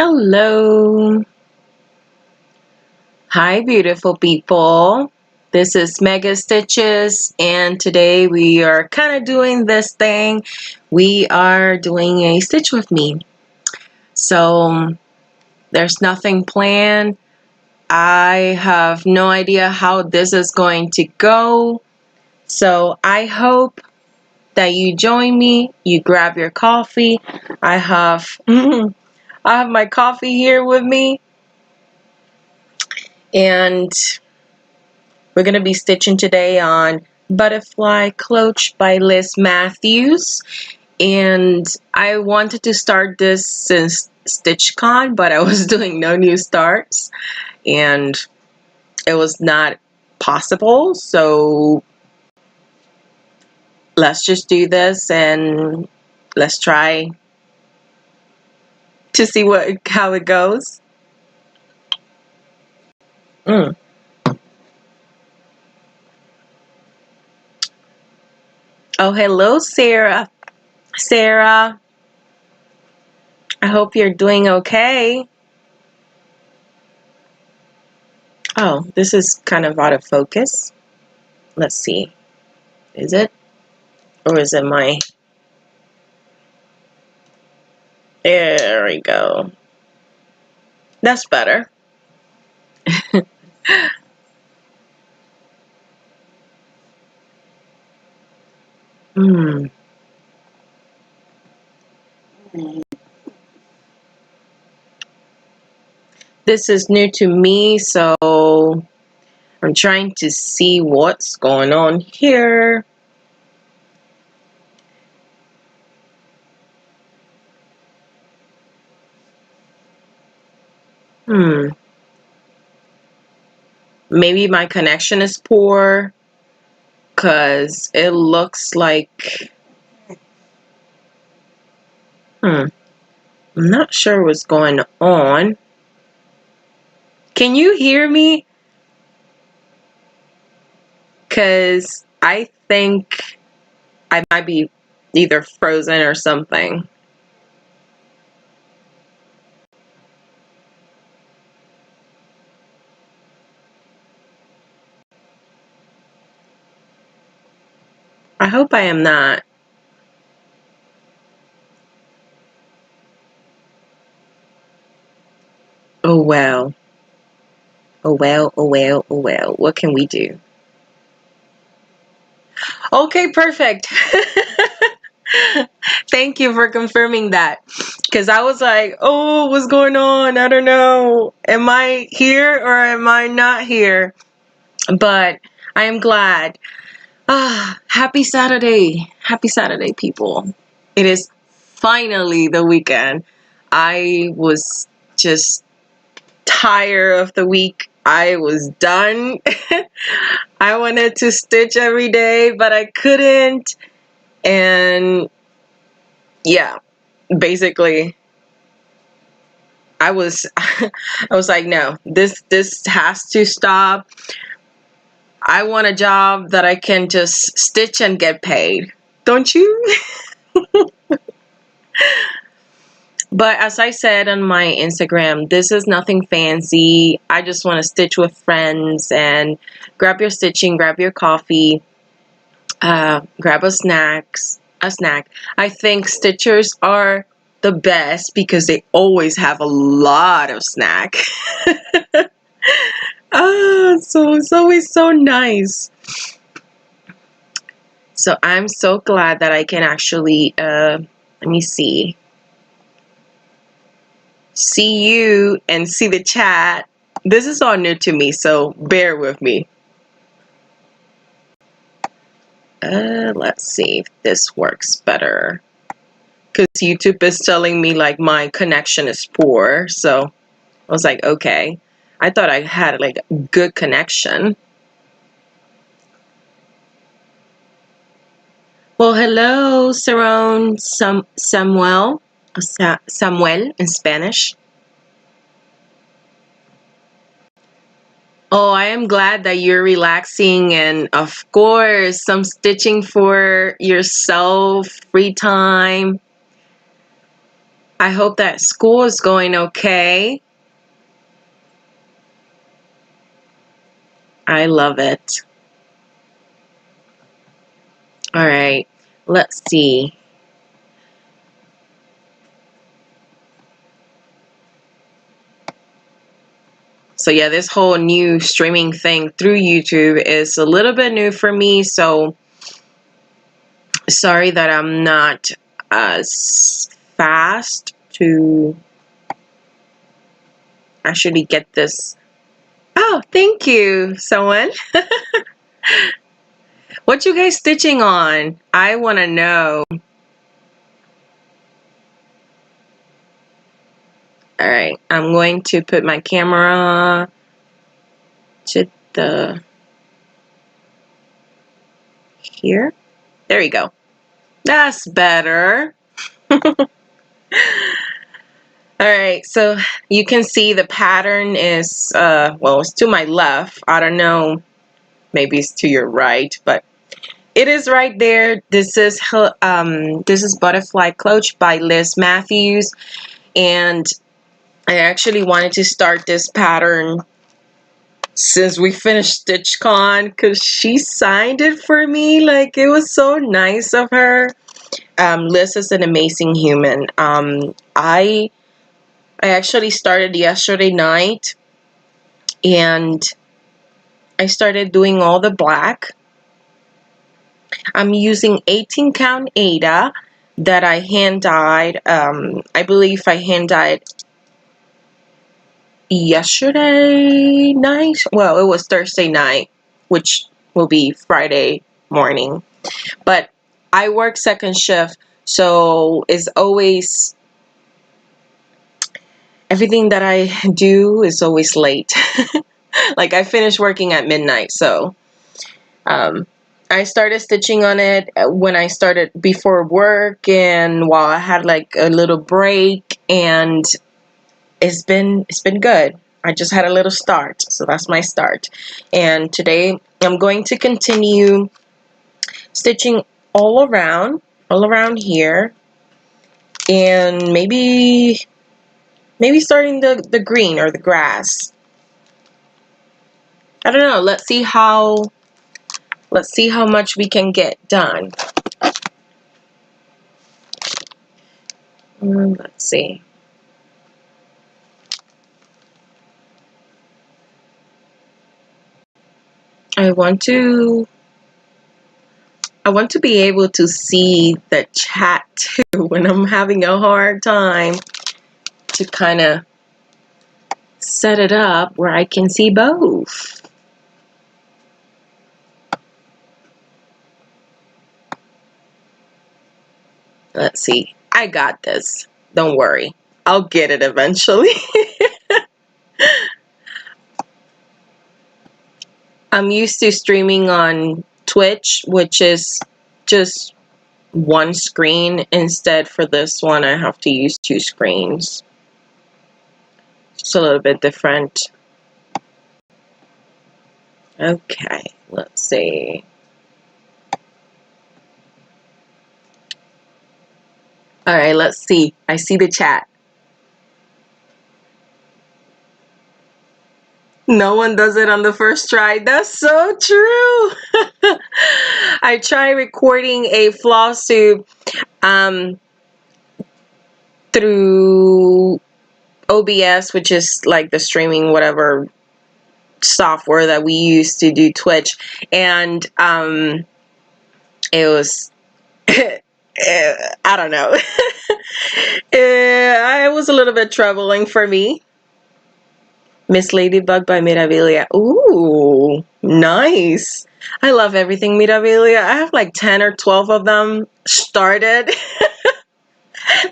Hello. Hi, beautiful people. This is Mega Stitches, and today we are kind of doing this thing. We are doing a stitch with me. So there's nothing planned. I have no idea how this is going to go. So I hope that you join me. You grab your coffee. I have I have my coffee here with me, and we're going to be stitching today on Butterfly Cloche by Mathews. And I wanted to start this since StitchCon, but I was doing no new starts and it was not possible. So let's just do this and let's try to see how it goes. Mm. Oh, hello, Sarah. Sarah, I hope you're doing okay. Oh, this is kind of out of focus. Let's see. Is it? Or is it my... There we go. That's better. Hmm. This is new to me, so I'm trying to see what's going on here. Maybe my connection is poor, because it looks like... I'm not sure what's going on. Can you hear me? Because I think I might be either frozen or something. I hope I am not. Oh well. Oh well, oh well, oh well. What can we do? Okay, perfect. Thank you for confirming that. Because I was like, oh, what's going on? I don't know. Am I here or am I not here? But I am glad. Happy Saturday. Happy Saturday, people. It is finally the weekend. I was just tired of the week. I was done. I wanted to stitch every day, but I couldn't. And yeah, basically I was I was like, no, this has to stop. I want a job that I can just stitch and get paid. Don't you? But as I said on my Instagram, this is nothing fancy. I just want to stitch with friends and grab your stitching, grab your coffee, grab a snack. I think stitchers are the best because they always have a lot of snack. So it's always so nice. So I'm so glad that I can actually, let me see you and see the chat. This is all new to me, so bear with me. Let's see if this works better. Because YouTube is telling me like my connection is poor, so I was like, okay. I thought I had like a good connection. Well, hello, Samuel in Spanish. Oh, I am glad that you're relaxing and of course some stitching for yourself, free time. I hope that school is going okay. I love it. All right, let's see. So yeah, this whole new streaming thing through YouTube is a little bit new for me, so sorry that I'm not as fast to actually get this. Oh, thank you, someone. What you guys stitching on? I want to know. All right, I'm going to put my camera to the here. There you go. That's better. All right, so you can see the pattern is well, it's to my left. I don't know, maybe it's to your right, but it is right there. This is Butterfly Cloche by Mathews, and I actually wanted to start this pattern since we finished StitchCon because she signed it for me. Like, it was so nice of her. Liz is an amazing human. I actually started yesterday night, and I started doing all the black. I'm using 18 count Ada that I hand dyed. I believe I hand dyed yesterday night. Well, it was Thursday night, which will be Friday morning. But I work second shift, so it's always, everything that I do is always late. Like, I finish working at midnight, so I started stitching on it when I started before work and while I had like a little break, and it's been good. I just had a little start, so that's my start. And today I'm going to continue stitching all around here, and maybe starting the green or the grass. I don't know. Let's see how much we can get done. Let's see. I want to be able to see the chat too when I'm having a hard time to kind of set it up where I can see both. Let's see. I got this. Don't worry. I'll get it eventually. I'm used to streaming on Twitch, which is just one screen. Instead, for this one, I have to use two screens. It's a little bit different. Okay, let's see. All right, let's see. I see the chat. No one does it on the first try. That's so true. I tried recording a floss tube through OBS, which is like the streaming whatever software that we use to do Twitch, and it was I don't know. It was a little bit troubling for me. Miss Ladybug by Mirabilia. Ooh, nice. I love everything Mirabilia. I have like 10 or 12 of them started.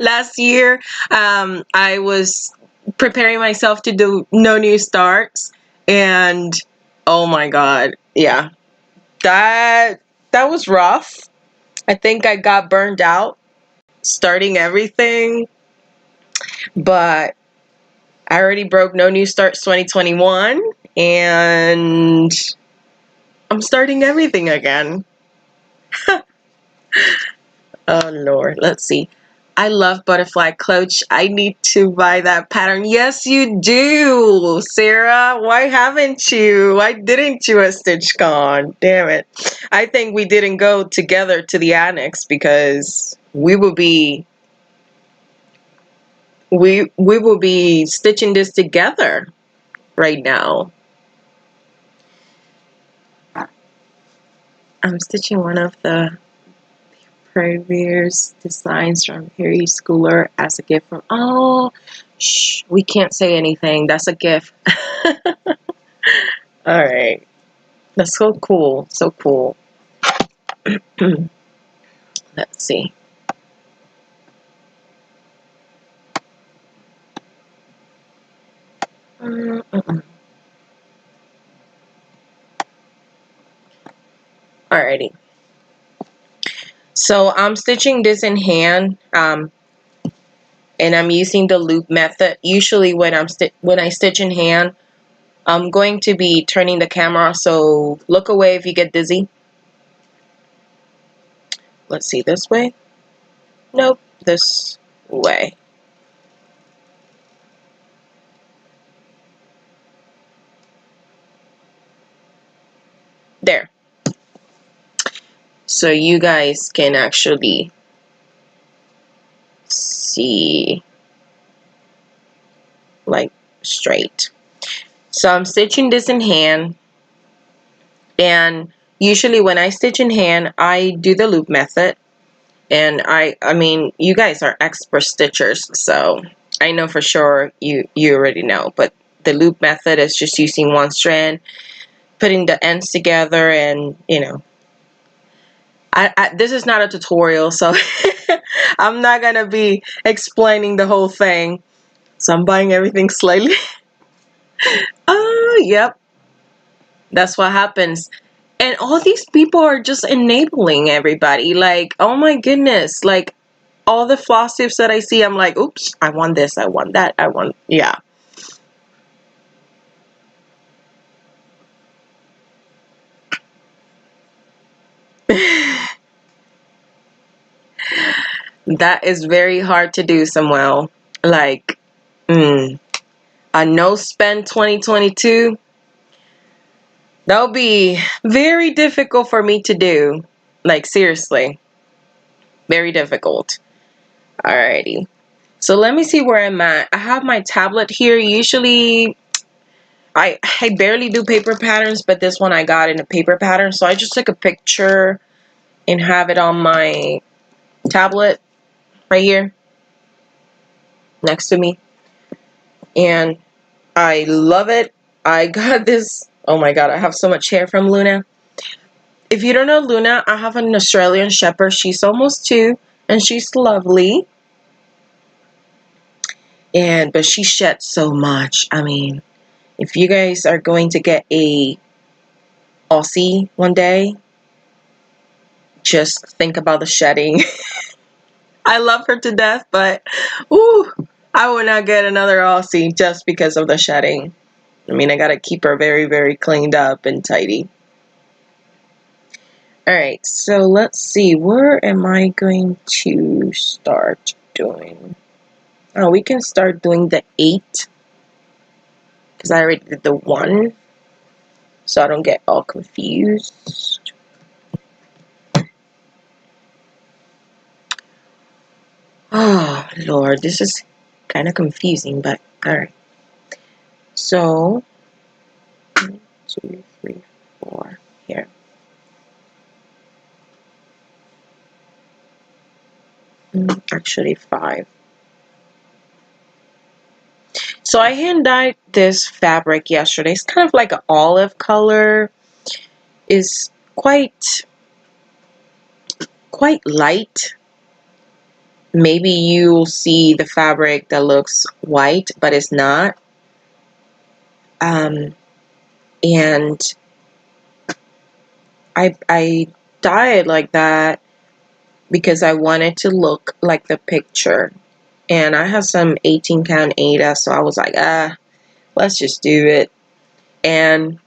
Last year, I was preparing myself to do No New Starts, and oh my god, yeah, that was rough. I think I got burned out starting everything, but I already broke No New Starts 2021, and I'm starting everything again. Oh Lord, let's see. I love butterfly cloche. I need to buy that pattern. Yes, you do, Sarah. Why haven't you? Why didn't you at StitchCon? Damn it. I think we didn't go together to the annex because we will be stitching this together right now. I'm stitching one of the previous designs from Harry Schooler as a gift from, oh, shh, we can't say anything. That's a gift. All right. That's so cool. So cool. Let's see. Alrighty. So I'm stitching this in hand, and I'm using the loop method. Usually when I stitch in hand, I'm going to be turning the camera, so look away if you get dizzy. Let's see, this way? Nope, this way. There. So you guys can actually see like straight. So I'm stitching this in hand, and usually when I stitch in hand, I do the loop method. And I mean, you guys are expert stitchers, so I know for sure you already know. But the loop method is just using one strand, putting the ends together, and you know, this is not a tutorial, so I'm not gonna be explaining the whole thing. So I'm buying everything slightly. Oh, yep, that's what happens. And all these people are just enabling everybody. Like, oh my goodness, like all the floss tips that I see, I'm like, oops, I want this, I want that, I want, yeah. That is very hard to do, Samuel. Like, a no spend 2022, that'll be very difficult for me to do. Like, seriously, very difficult. Alrighty. So let me see where I'm at. I have my tablet here. Usually, I barely do paper patterns, but this one I got in a paper pattern. So I just took a picture and have it on my tablet right here next to me. And I love it. I got this. Oh my god, I have so much hair from Luna. If you don't know Luna, I have an Australian Shepherd. She's almost 2, and she's lovely. But she sheds so much. I mean, if you guys are going to get a Aussie one day, just think about the shedding. I love her to death, but ooh, I will not get another Aussie just because of the shedding. I mean, I gotta keep her very, very cleaned up and tidy. Alright, so let's see. Where am I going to start doing? Oh, we can start doing the 8. Because I already did the 1. So I don't get all confused. Oh, Lord. This is kind of confusing, but alright. So, 1, 2, 3, 4. Here. Actually 5. So I hand dyed this fabric yesterday. It's kind of like an olive color. It's quite light. Maybe you'll see the fabric that looks white, but it's not. And I dye it like that because I wanted to look like the picture. And I have some 18 count Aida, so I was like, let's just do it. And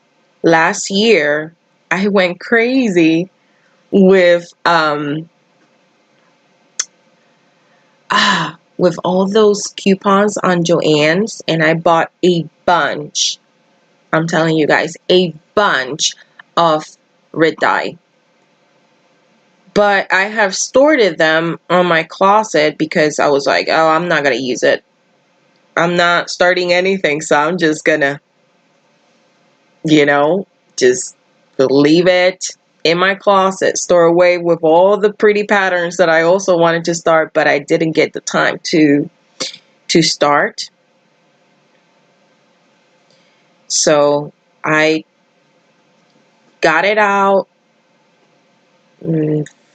last year, I went crazy with with all those coupons on Joann's, and I bought a bunch. I'm telling you guys, a bunch of red dye. But I have stored them on my closet because I was like, oh, I'm not going to use it. I'm not starting anything, so I'm just going to, just leave it in my closet, store away with all the pretty patterns that I also wanted to start, but I didn't get the time to start. So I got it out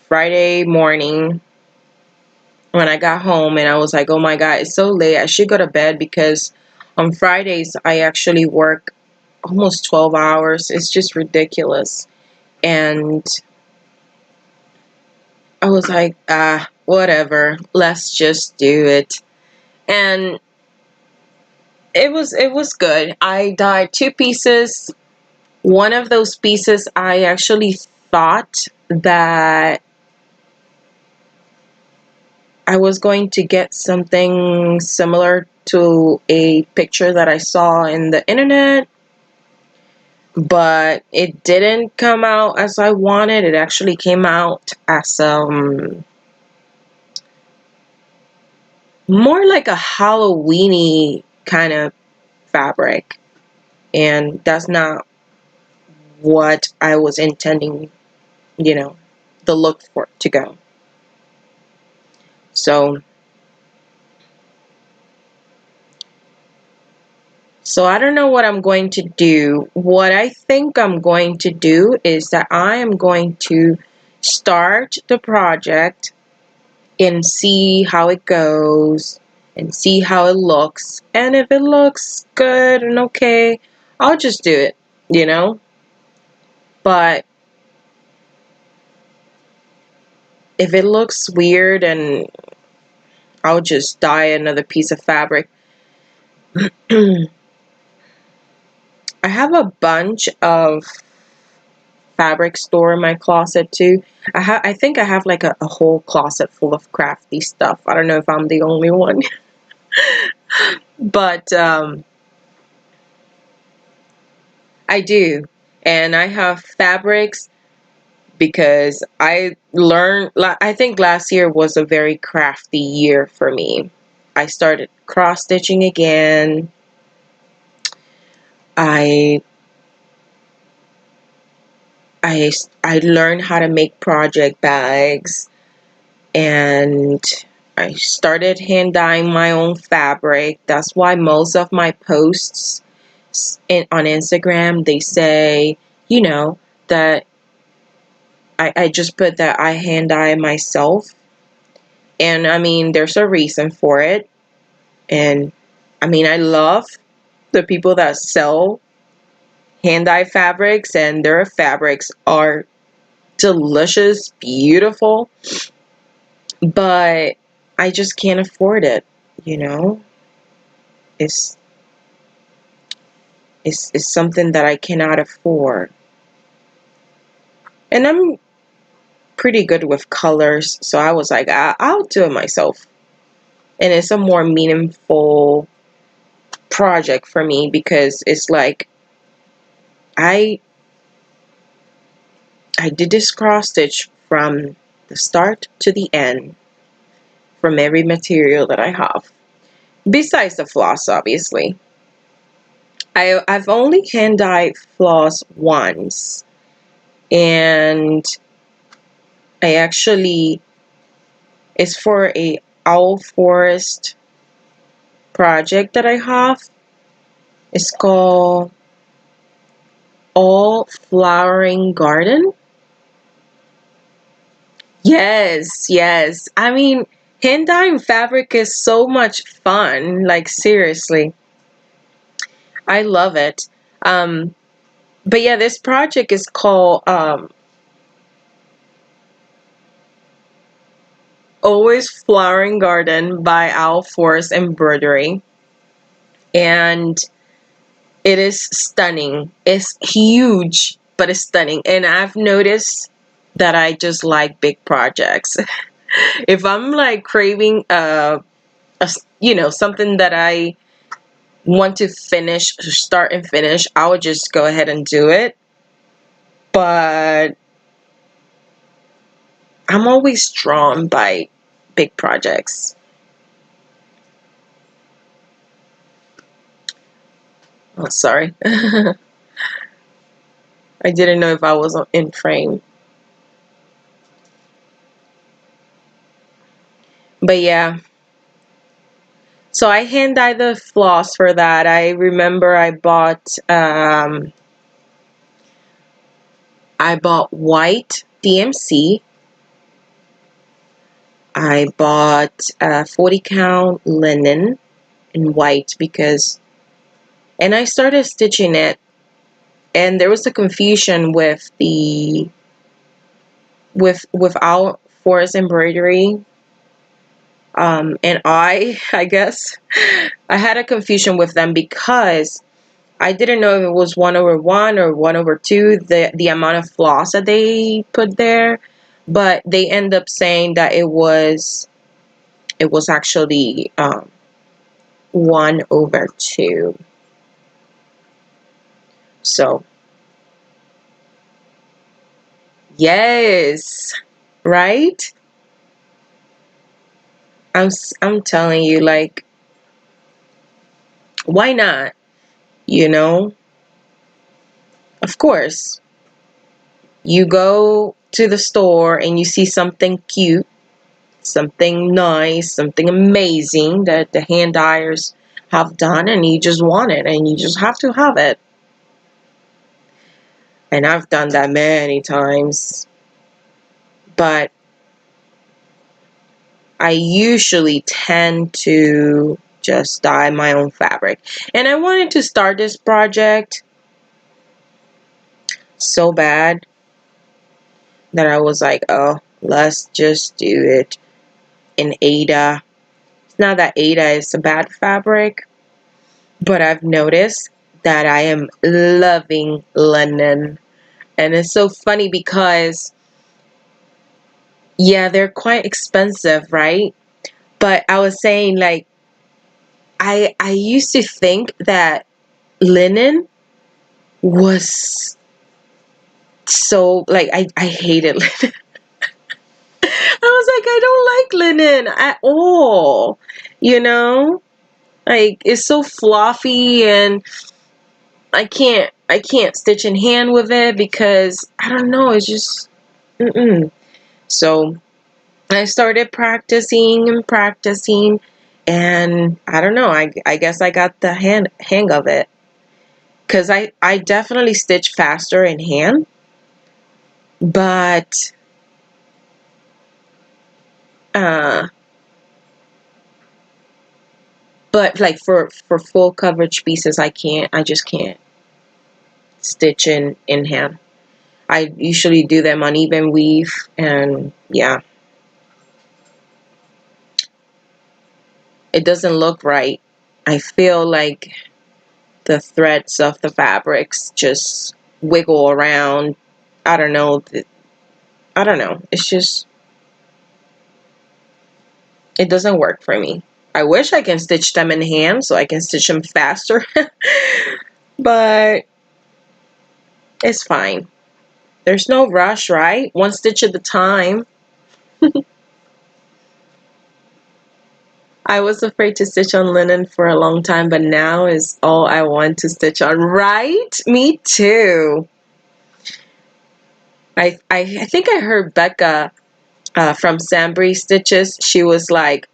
Friday morning when I got home, and I was like, oh my God, it's so late. I should go to bed because on Fridays I actually work almost 12 hours. It's just ridiculous. And I was like, whatever, let's just do it. And it was good. I dyed 2 pieces. One of those pieces I actually thought that I was going to get something similar to a picture that I saw in the internet, but it didn't come out as I wanted. It actually came out as more like a Halloweeny kind of fabric, and that's not what I was intending, the look for it to go. So I don't know what I'm going to do. What I think I'm going to do is that I am going to start the project and see how it goes and see how it looks. And if it looks good and okay, I'll just do it, But if it looks weird, and I'll just dye another piece of fabric. I have a bunch of fabric store in my closet too. I think I have like a whole closet full of crafty stuff. I don't know if I'm the only one. But I do. And I have fabrics because I learned, I think last year was a very crafty year for me. I started cross stitching again. I learned how to make project bags, and I started hand dyeing my own fabric. That's why most of my posts on Instagram, they say, that I just put that I hand dye myself. And I mean, there's a reason for it. And I mean, I love the people that sell hand dye fabrics, and their fabrics are delicious, beautiful, but I just can't afford it, It's something that I cannot afford. And I'm pretty good with colors, so I was like, I'll do it myself. And it's a more meaningful project for me because it's like I did this cross stitch from the start to the end from every material that I have. Besides the floss, obviously. I've only hand dyed floss once, and I actually, it's for a owl forest project that I have. It's called All Flowering Garden. Yes. I mean, hand dyeing fabric is so much fun. Like, seriously. I love it. But yeah, this project is called Always Flowering Garden by Owl Forest Embroidery. And it is stunning. It's huge, but it's stunning. And I've noticed that I just like big projects. If I'm like craving something that I want to start and finish, I would just go ahead and do it. But I'm always drawn by big projects. Oh, sorry. I didn't know if I was in frame. But yeah. So I hand dyed the floss for that. I remember I bought white DMC. I bought 40 count linen in white and I started stitching it, and there was a confusion without forest embroidery. And I guess I had a confusion with them because I didn't know if it was 1/1 or 1/2, the amount of floss that they put there, but they end up saying that it was actually 1/2. So yes, right? I'm telling you, like, why not? You know, of course, you go to the store and you see something cute, something nice, something amazing that the hand dyers have done, and you just want it and you just have to have it. And I've done that many times, but I usually tend to just dye my own fabric. And I wanted to start this project so bad that I was like, oh, let's just do it in Aida. It's not that Aida is a bad fabric, but I've noticed that I am loving linen. And it's so funny because, yeah, they're quite expensive, right? But I was saying, like, I used to think that linen was so, like, I hated linen. I was like, I don't like linen at all. You know? Like, it's so fluffy, and I can't stitch in hand with it because I don't know, it's just So I started practicing and practicing, and I don't know, I guess I got the hang of it, because I definitely stitch faster in hand, but uh like for full coverage pieces, I just can't stitch in hand. I usually do them on even weave, and yeah, it doesn't look right. I feel like the threads of the fabrics just wiggle around. I don't know. I don't know. It's just, it doesn't work for me. I wish I can stitch them in hand so I can stitch them faster. But it's fine. There's no rush, right? One stitch at a time. I was afraid to stitch on linen for a long time, but now is all I want to stitch on, right? Me too. I think I heard Becca from Sambry Stitches. She was like,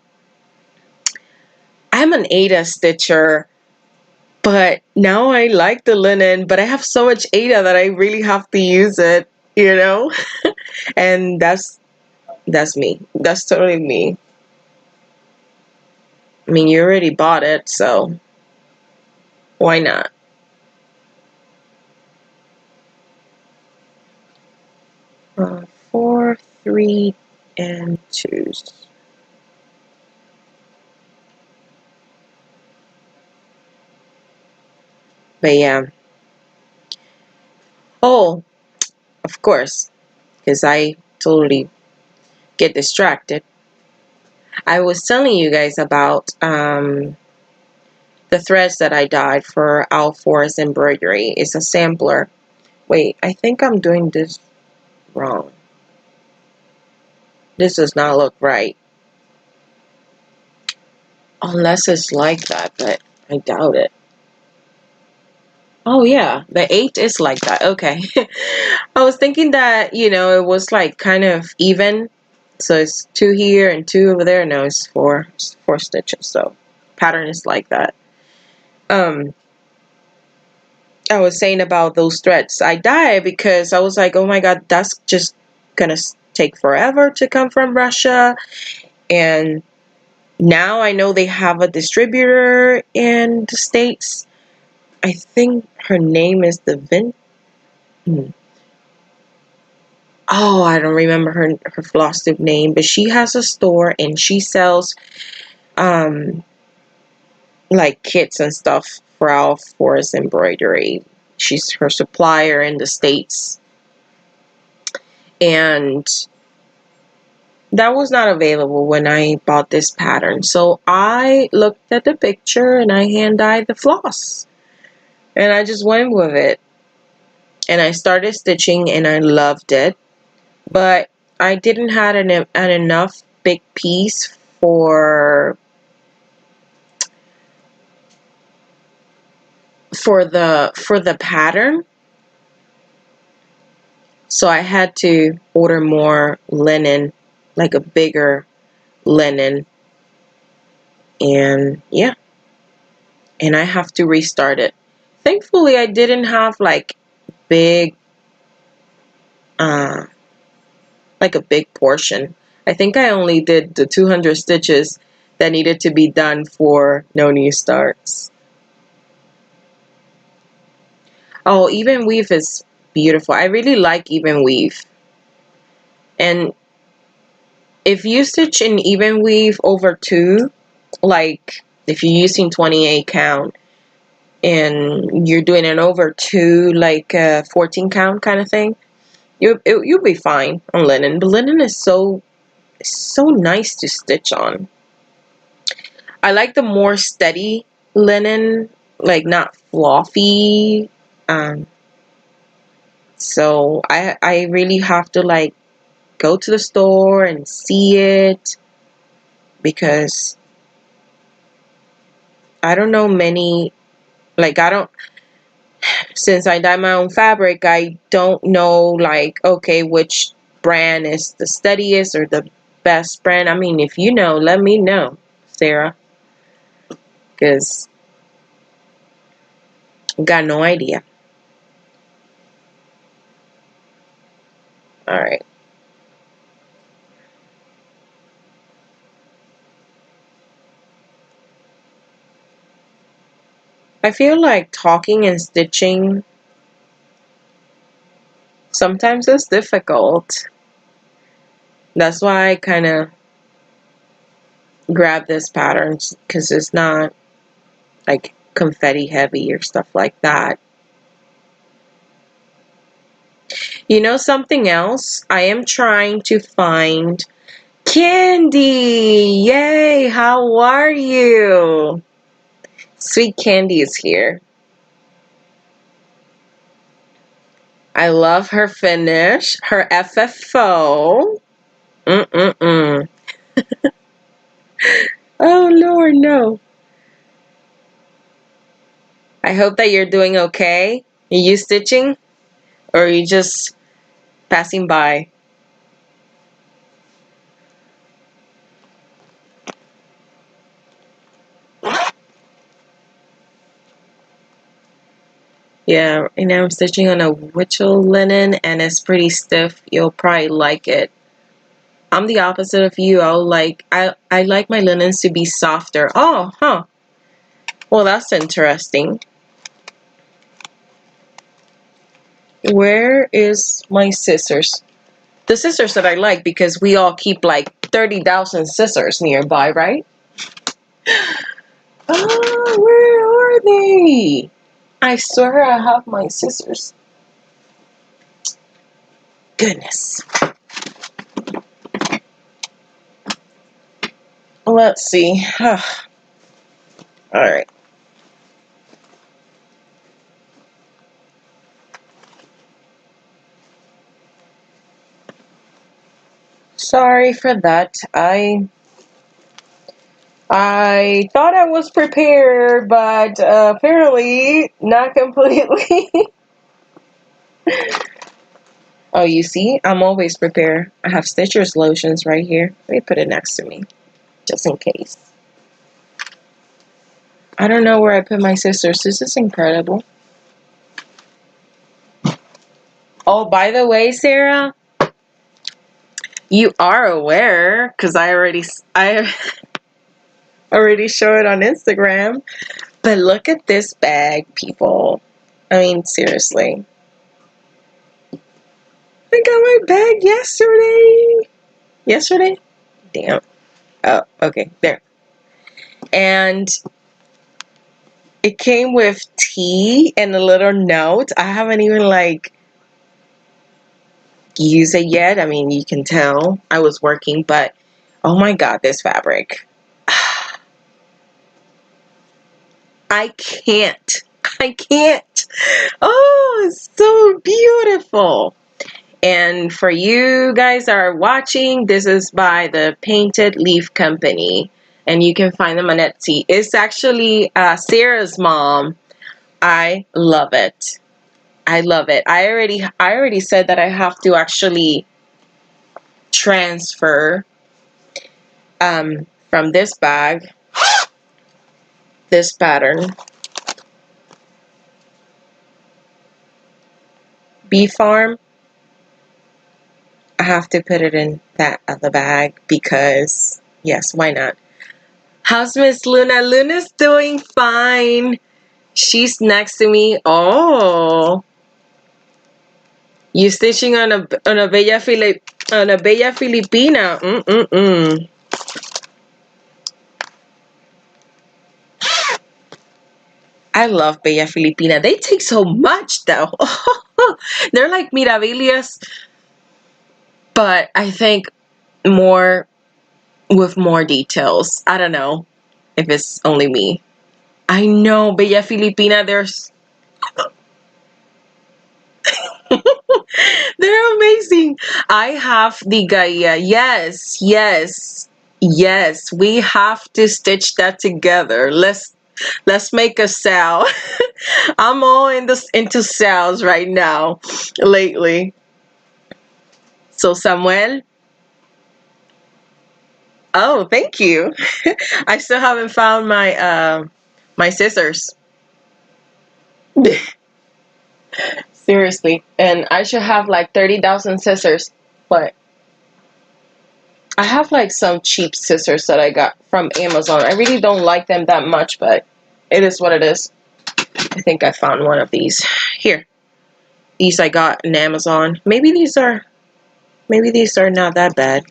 I'm an Aida stitcher, but now I like the linen, but I have so much Aida that I really have to use it, you know? And that's me. That's totally me. I mean, you already bought it, so why not? 4, 3, and 2s. But yeah. Oh, of course, because I totally get distracted. I was telling you guys about the threads that I dyed for Owl Forest embroidery. It's a sampler. Wait, I think I'm doing this wrong. This does not look right. Unless it's like that, but I doubt it. Oh yeah, the 8 is like that. Okay. I was thinking that, you know, it was like kind of even. So it's 2 here and 2 over there. No, it's 4. It's 4 stitches. So pattern is like that. I was saying about those threads. I died because I was like, oh my god, that's just gonna take forever to come from Russia. And now I know they have a distributor in the States. I think her name is the Oh, I don't remember her floss tube name, but she has a store and she sells like kits and stuff for our forest embroidery. She's her supplier in the States. And that was not available when I bought this pattern. So I looked at the picture and I hand dyed the floss. And I just went with it. And I started stitching and I loved it. But I didn't have an enough big piece for the pattern. So I had to order more linen, like a bigger linen. And yeah, and I have to restart it. Thankfully, I didn't have like big, like a big portion. I think I only did the 200 stitches that needed to be done for no new starts. Oh, even weave is beautiful. I really like even weave. And if you stitch in even weave over 2, like if you're using 28 count and you're doing an over 2, like 14 count kind of thing, you'll be fine on linen. But linen is so nice to stitch on. I like the more steady linen, like not fluffy. So I really have to like go to the store and see it, because I don't know many, like since I dye my own fabric, I don't know like, okay, which brand is the steadiest or the best brand. I mean, if you know, let me know, Sarah, because I got no idea. All right. I feel like talking and stitching sometimes is difficult. That's why I kind of grab this pattern, because it's not like confetti heavy or stuff like that. You know something else? I am trying to find Candy. Yay, how are you? Sweet Candy is here. I love her finish, her FFO. Oh Lord, no. I hope that you're doing okay. Are you stitching? Or are you just passing by? Yeah, right now I'm stitching on a Witchell linen and it's pretty stiff. You'll probably like it. I'm the opposite of you. I like my linens to be softer. Oh, huh. Well, that's interesting. Where is my scissors? The scissors that I like, because we all keep like 30,000 scissors nearby, right? Ah, where are they? I swear I have my scissors. Goodness. Let's see. All right. Sorry for that. I thought I was prepared, but apparently not completely. Oh, you see, I'm always prepared. I have Stitcher's lotions right here. Let me put it next to me, just in case. I don't know where I put my sisters. This is incredible. Oh, by the way, Sarah, you are aware, because I already showed it on Instagram. But look at this bag, people. I mean, seriously. I got my bag yesterday. Yesterday? Damn. Oh, okay, there. And it came with tea and a little note. I haven't even used it yet. I mean, you can tell I was working, but oh my god, this fabric. I can't. I can't. Oh, it's so beautiful. And for you guys that are watching, this is by the Painted Leaf Company. And you can find them on Etsy. It's actually Sarah's mom. I love it. I love it. I already said that I have to actually transfer from this bag, this pattern, Bee Farm. I have to put it in that other bag because, yes, why not? How's Miss Luna? Luna's doing fine. She's next to me. Oh, you stitching on a bella Filipina. I love Bella Filipina. They take so much though. They're like Mirabilias, but I think more with more details. I don't know if it's only me. I know Bella Filipina. They're amazing. I have the Gaia. Yes, yes, yes. We have to stitch that together. Let's make a sale. I'm all into sales right now lately. So Samuel, oh, thank you. I still haven't found my scissors. Seriously, and I should have like 30,000 scissors, but I have like some cheap scissors that I got from Amazon. I really don't like them that much, but it is what it is. I think I found one of these. Here. These I got in Amazon. Maybe these are not that bad.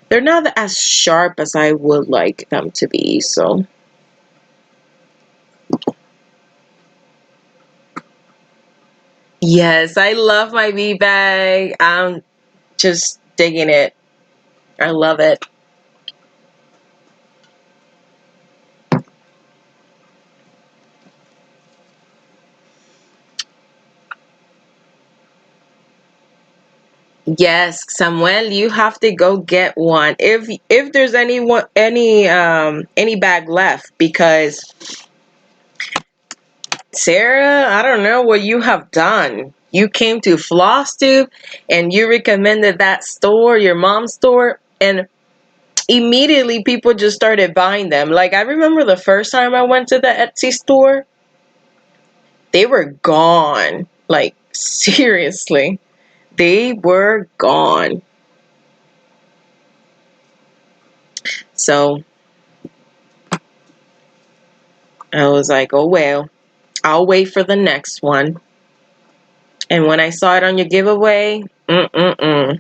They're not as sharp as I would like them to be, so. Yes, I love my bee bag. I'm just digging it. I love it. Yes, Samuel, you have to go get one if there's any bag left, because Sarah, I don't know what you have done. You came to FlossTube and you recommended that store, your mom's store, and immediately people just started buying them. Like, I remember the first time I went to the Etsy store, they were gone. Like, seriously, they were gone. So I was like, oh well, I'll wait for the next one. And when I saw it on your giveaway, I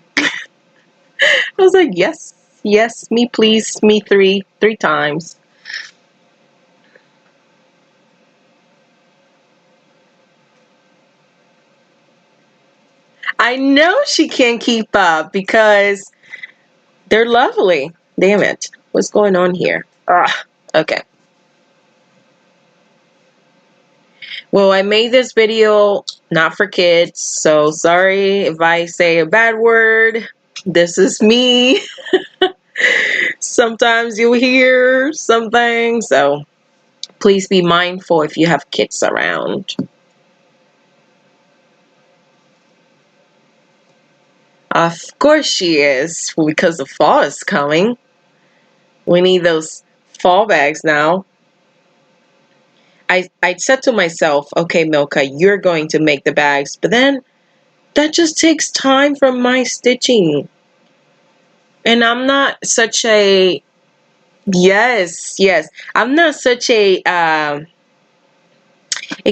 was like, yes, yes, me please, me three times. I know she can't keep up because they're lovely. Damn it. What's going on here? Ah, okay. Well, I made this video not for kids, so sorry if I say a bad word. This is me. Sometimes you'll hear something, so please be mindful if you have kids around. Of course she is, because the fall is coming. We need those fall bags now. I said to myself, okay, Milka, you're going to make the bags, but then that just takes time from my stitching. And I'm not such a, yes, I'm not such a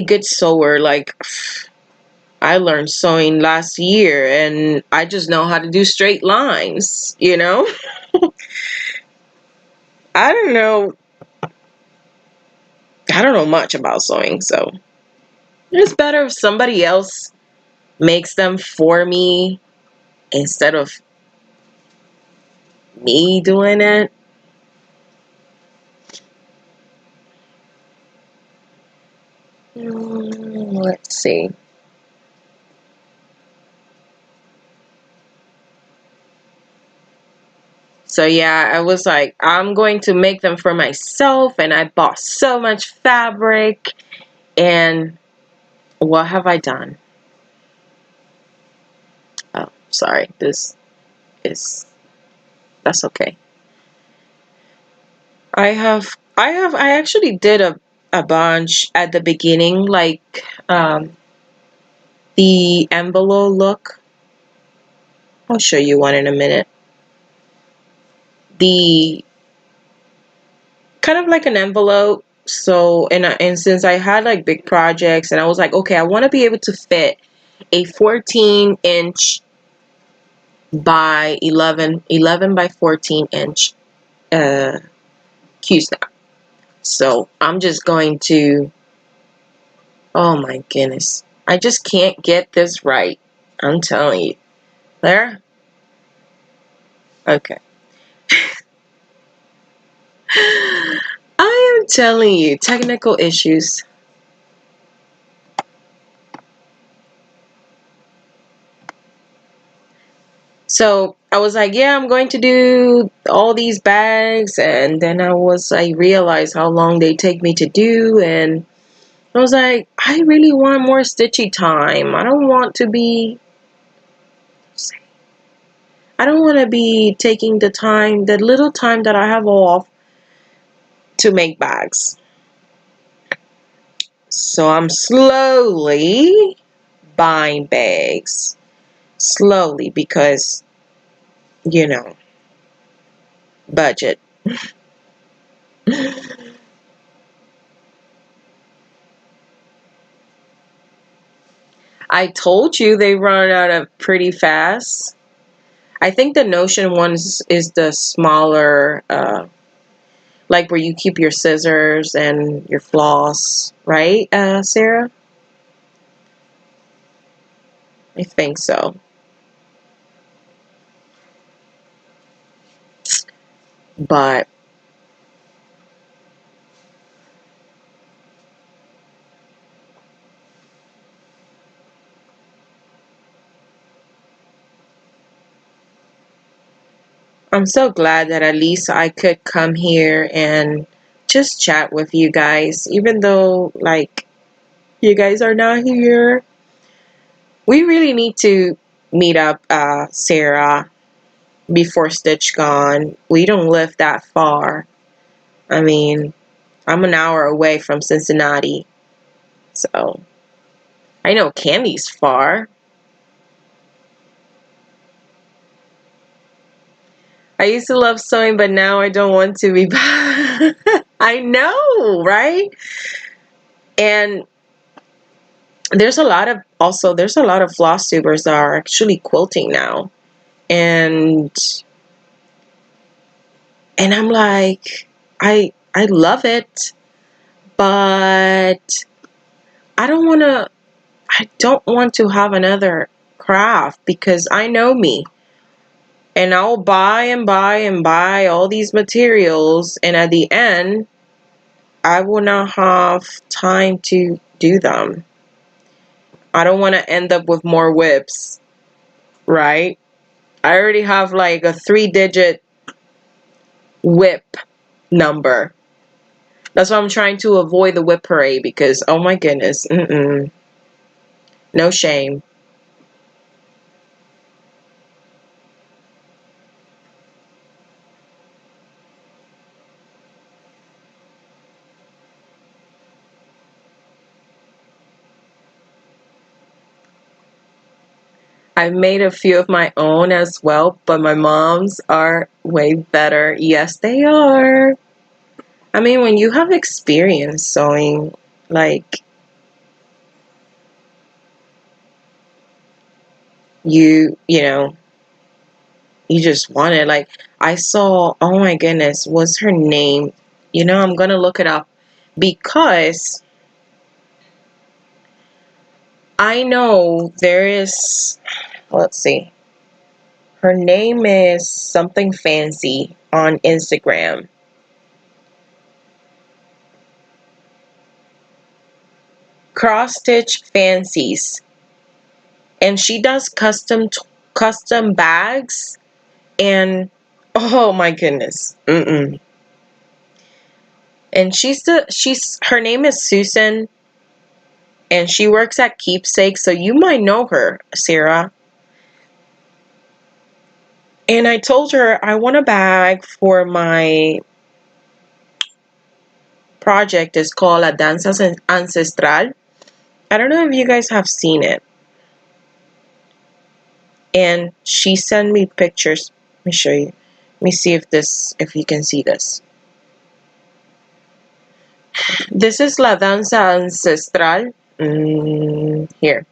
good sewer. Like, I learned sewing last year and I just know how to do straight lines, you know? I don't know. I don't know much about sewing, so it's better if somebody else makes them for me instead of me doing it. Let's see. So yeah, I was like, I'm going to make them for myself, and I bought so much fabric, and what have I done? Oh, sorry. This is, that's okay. I actually did a bunch at the beginning, like the envelope look. I'll show you one in a minute. The kind of like an envelope. So, and since I had like big projects, and I was like, okay, I want to be able to fit a 14-inch by 11 by 14-inch Q-snap. So I'm just going to, oh my goodness, I just can't get this right. I'm telling you. There? Okay. I am telling you, technical issues. So I was like, yeah, I'm going to do all these bags, and then I realized how long they take me to do, and I was like, I really want more stitchy time. I don't want to be taking the time, the little time that I have off to make bags. So I'm slowly buying bags. Slowly, because, you know, budget. I told you they run out of pretty fast. I think the Notion one is the smaller, like where you keep your scissors and your floss, right, Sarah? I think so. But I'm so glad that at least I could come here and just chat with you guys, even though, like, you guys are not here. We really need to meet up, Sarah, before Stitch Gone. We don't live that far. I mean, I'm an hour away from Cincinnati, so I know Candy's far. I used to love sewing, but now I don't want to be. I know, right? And there's a lot of floss tubers that are actually quilting now, and I'm like, I love it, but I don't want to have another craft, because I know me. And I'll buy and buy and buy all these materials, and at the end I will not have time to do them. I don't want to end up with more whips, right? I already have like a 3-digit whip number. That's why I'm trying to avoid the whip parade, because oh my goodness, no shame. I've made a few of my own as well, but my mom's are way better. Yes, they are. I mean, when you have experience sewing, like you know, you just want it. Like I saw, oh my goodness, what's her name? I'm gonna look it up, because I know there is, let's see. Her name is something fancy on Instagram. Cross Stitch Fancies. And she does custom bags, and oh my goodness. And she's her name is Susan, and she works at Keepsake, so you might know her, Sarah. And I told her I want a bag for my project. It's called La Danza Ancestral. I don't know if you guys have seen it. And she sent me pictures. Let me show you. Let me see if you can see this. This is La Danza Ancestral. Here.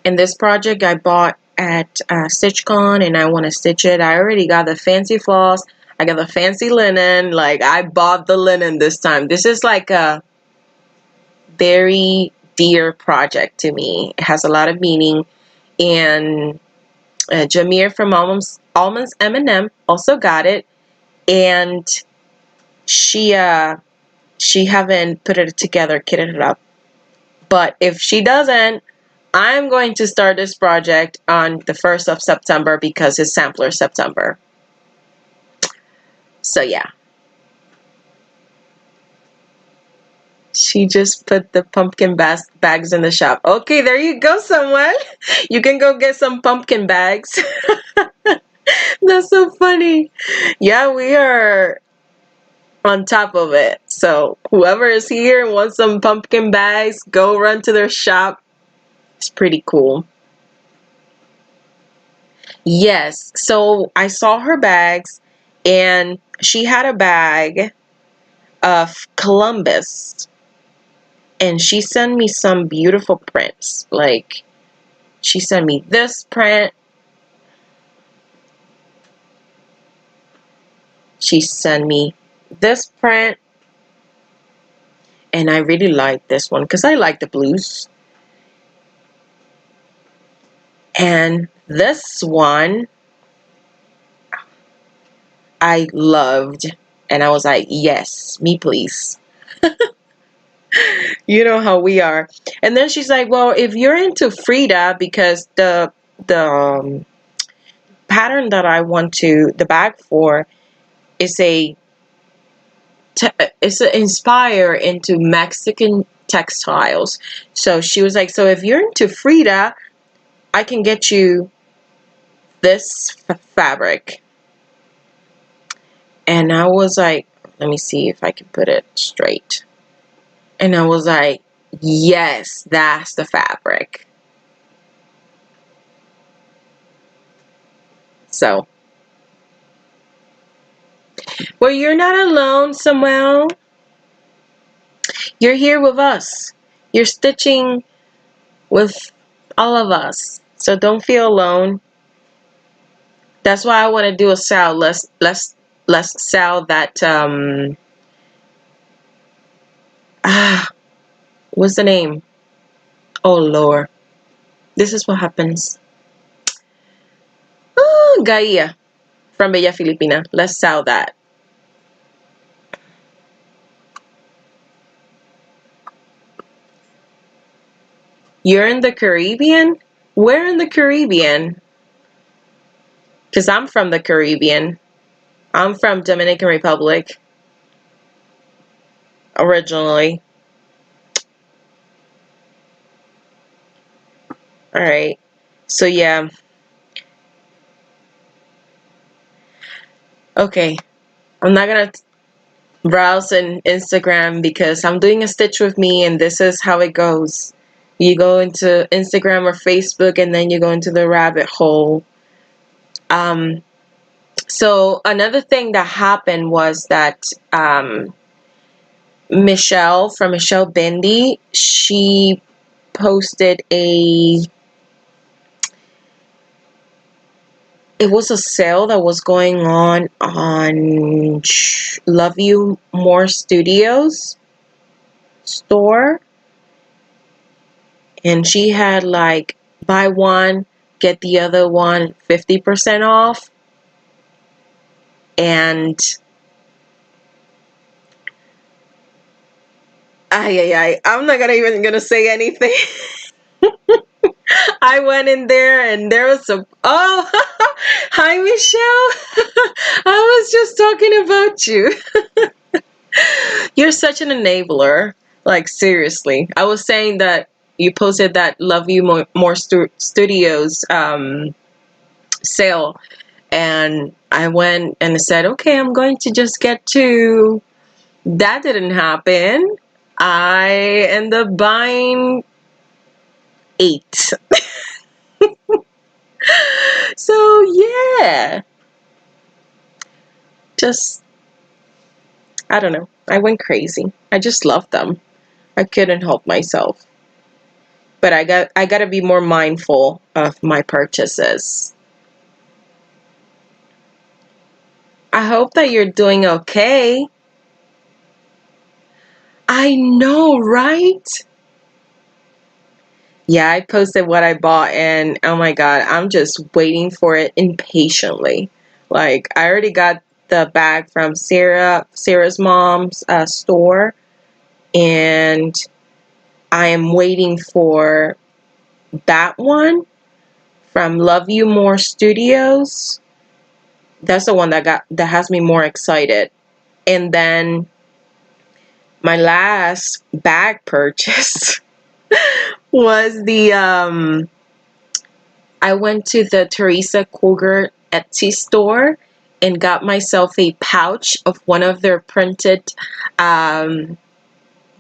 And this project I bought at StitchCon, and I want to stitch it. I already got the fancy floss. I got the fancy linen. Like, I bought the linen this time. This is like a very dear project to me. It has a lot of meaning. And Jameer from Almonds M&M also got it. And she haven't put it together, kitted it up. But if she doesn't, I'm going to start this project on the 1st of September, because it's Sampler September. So yeah. She just put the pumpkin bags in the shop. Okay, there you go, someone. You can go get some pumpkin bags. That's so funny. Yeah, we are on top of it. So whoever is here and wants some pumpkin bags, go run to their shop. It's pretty cool. Yes, so I saw her bags, and she had a bag of Columbus, and she sent me some beautiful prints. Like, she sent me this print. She sent me this print, and I really like this one because I like the blues. And this one I loved, and I was like, yes, me please. You know how we are. And then she's like, well, if you're into Frida, because the pattern that I want the bag for is it's inspire into Mexican textiles. So she was like, so if you're into Frida, I can get you this fabric. And I was like, let me see if I can put it straight. And I was like, yes, that's the fabric. So, well, you're not alone, Samuel. You're here with us. You're stitching with all of us. So don't feel alone. That's why I want to do a sale. Let's sell that what's the name? Oh Lord. This is what happens. Gaia from Bella Filipina. Let's sell that. You're in the Caribbean? Where in the Caribbean? Because I'm from the Caribbean. I'm from Dominican Republic. Originally. Alright. So yeah. Okay. I'm not gonna browse in Instagram because I'm doing a stitch with me and this is how it goes. You go into Instagram or Facebook and then you go into the rabbit hole. So another thing that happened was that Michelle from Michelle Bindi, she posted it was a sale that was going on Love You More Studios store, and she had like buy one get the other one 50% off, and I'm not even gonna say anything. I went in there and there was some, oh, hi Michelle. I was just talking about you. You're such an enabler. Like seriously. I was saying that you posted that Love You More Studios sale, and I went and said, okay, I'm going to just get two. That didn't happen. I ended up buying 8. So yeah, just, I don't know. I went crazy. I just loved them. I couldn't help myself. But I gotta be more mindful of my purchases. I hope that you're doing okay. I know, right? Yeah, I posted what I bought and oh my god, I'm just waiting for it impatiently. Like I already got the bag from Sarah's mom's store, and I am waiting for that one from Love You More Studios. That's the one that has me more excited. And then my last bag purchase was I went to the Teresa Cougar Etsy store and got myself a pouch of one of their printed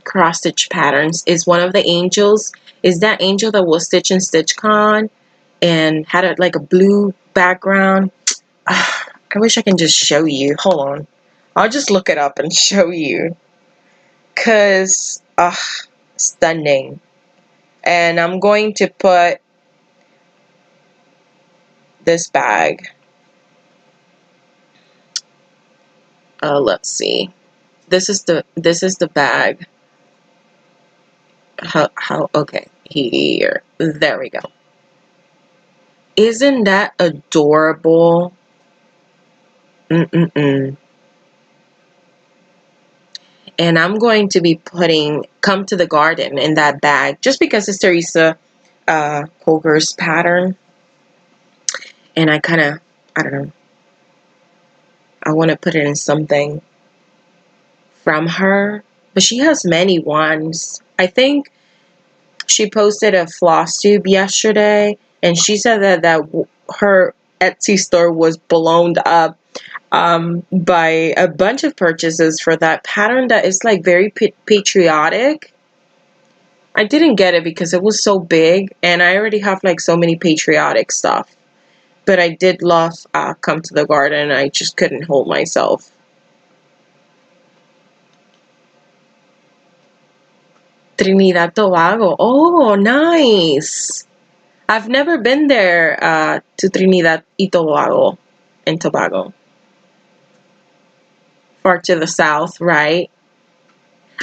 cross stitch patterns. Is one of the angels. Is that angel that was Stitch and Stitch Con and had like a blue background? I wish I can just show you. Hold on. I'll just look it up and show you. Cause stunning. And I'm going to put this bag. Let's see. This is the bag. How okay, here. There we go. Isn't that adorable? And I'm going to be putting Come to the Garden in that bag just because it's Teresa Cougar's pattern. And I kind of, I don't know, I want to put it in something from her. But she has many ones. I think she posted a floss tube yesterday, and she said that her Etsy store was blown up by a bunch of purchases for that pattern that is like very patriotic. I didn't get it because it was so big, and I already have like so many patriotic stuff. But I did love Come to the Garden. I just couldn't hold myself. Trinidad Tobago. Oh, nice. I've never been there to Trinidad y Tobago and Tobago. Far to the south, right?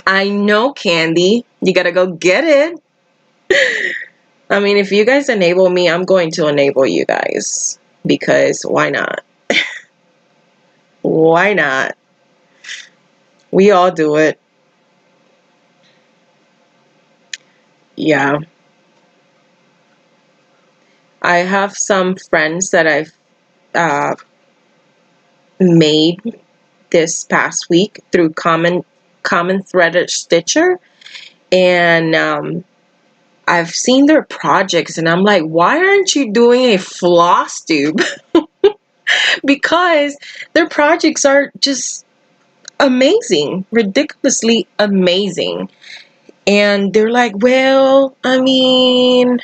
I know, Candy. You gotta go get it. I mean, if you guys enable me, I'm going to enable you guys. because why not? Why not? We all do it. Yeah. I have some friends that I've uh, made this past week through common threaded stitcher, and I've seen their projects and I'm like, why aren't you doing a floss tube? Because their projects are just amazing, ridiculously amazing. And they're like, well, I mean,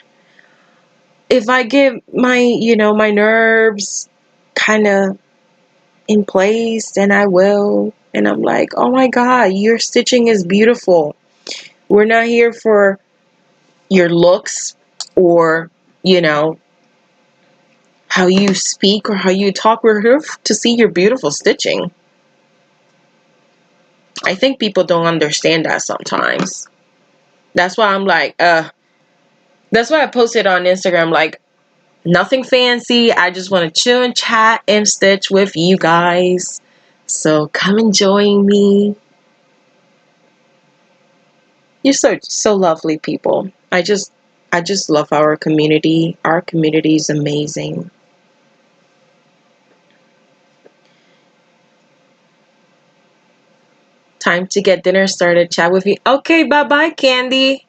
if I get my, my nerves kind of in place, then I will. And I'm like, oh my God, your stitching is beautiful. We're not here for your looks or, you know, how you speak or how you talk. We're here to see your beautiful stitching. I think people don't understand that sometimes. That's why I'm like, that's why I posted on Instagram, like, nothing fancy. I just want to chill and chat and stitch with you guys. So come and join me. You're so lovely people. I just love our community. Our community is amazing. Time to get dinner started. Chat with you. Okay, bye-bye, Candy.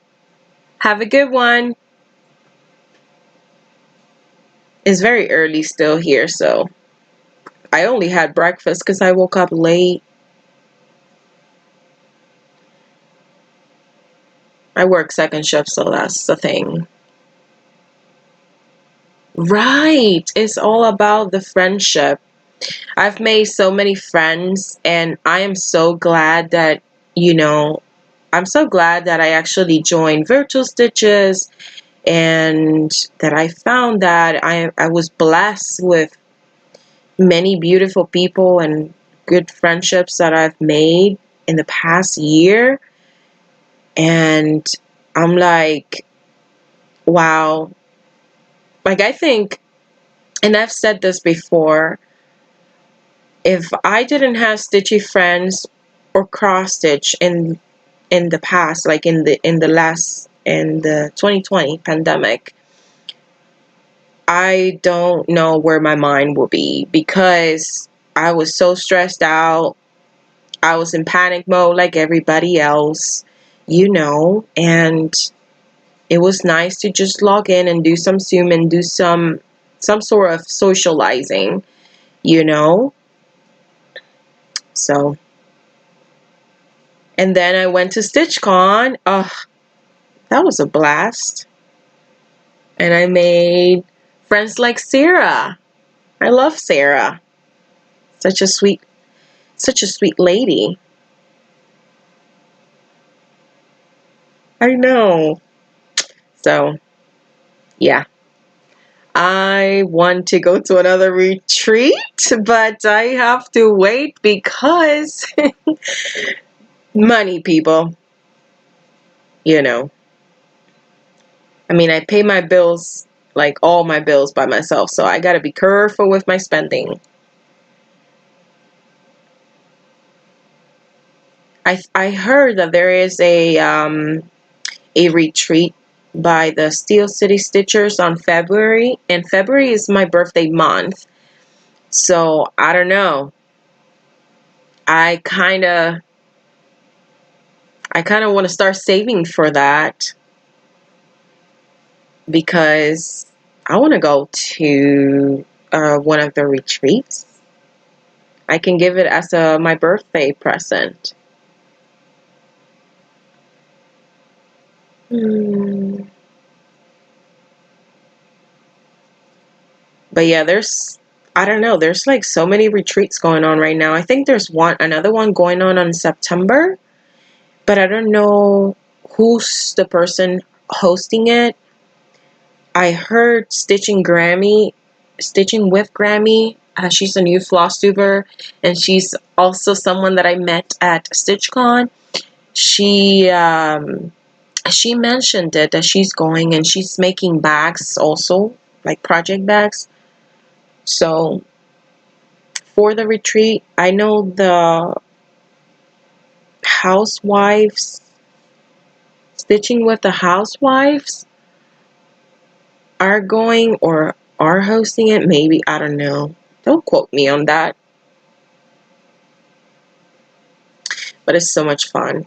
Have a good one. It's very early still here, so I only had breakfast because I woke up late. I work second shift, so that's the thing. Right. It's all about the friendship. I've made so many friends, and I am so glad that, I'm so glad that I actually joined Virtual Stitches and that I found that I was blessed with many beautiful people and good friendships that I've made in the past year. And I'm like, wow. Like, I think, and I've said this before, if I didn't have stitchy friends or cross stitch in the past, like in the 2020 pandemic, I don't know where my mind will be, because I was so stressed out. I was in panic mode like everybody else, and it was nice to just log in and do some Zoom and do some sort of socializing, you know. So, and then I went to StitchCon. Oh, that was a blast. And I made friends like Sarah. I love Sarah. Such a sweet lady. I know. So, yeah. I want to go to another retreat, but I have to wait because money, people. I mean, I pay my bills, like all my bills, by myself, so I got to be careful with my spending. I heard that there is a retreat by the Steel City Stitchers on February, and February is my birthday month. So I don't know. I kind of want to start saving for that, because I want to go to one of the retreats. I can give it as my birthday present. But yeah, I don't know, there's like so many retreats going on right now. I think there's another one going on in September, but I don't know who's the person hosting it. I heard Stitching with Grammy. She's a new floss tuber, and she's also someone that I met at StitchCon. She mentioned it, that she's going, and she's making bags also, like project bags. So for the retreat, I know the housewives, stitching with the housewives are going or are hosting it. Maybe, I don't know. Don't quote me on that. But it's so much fun.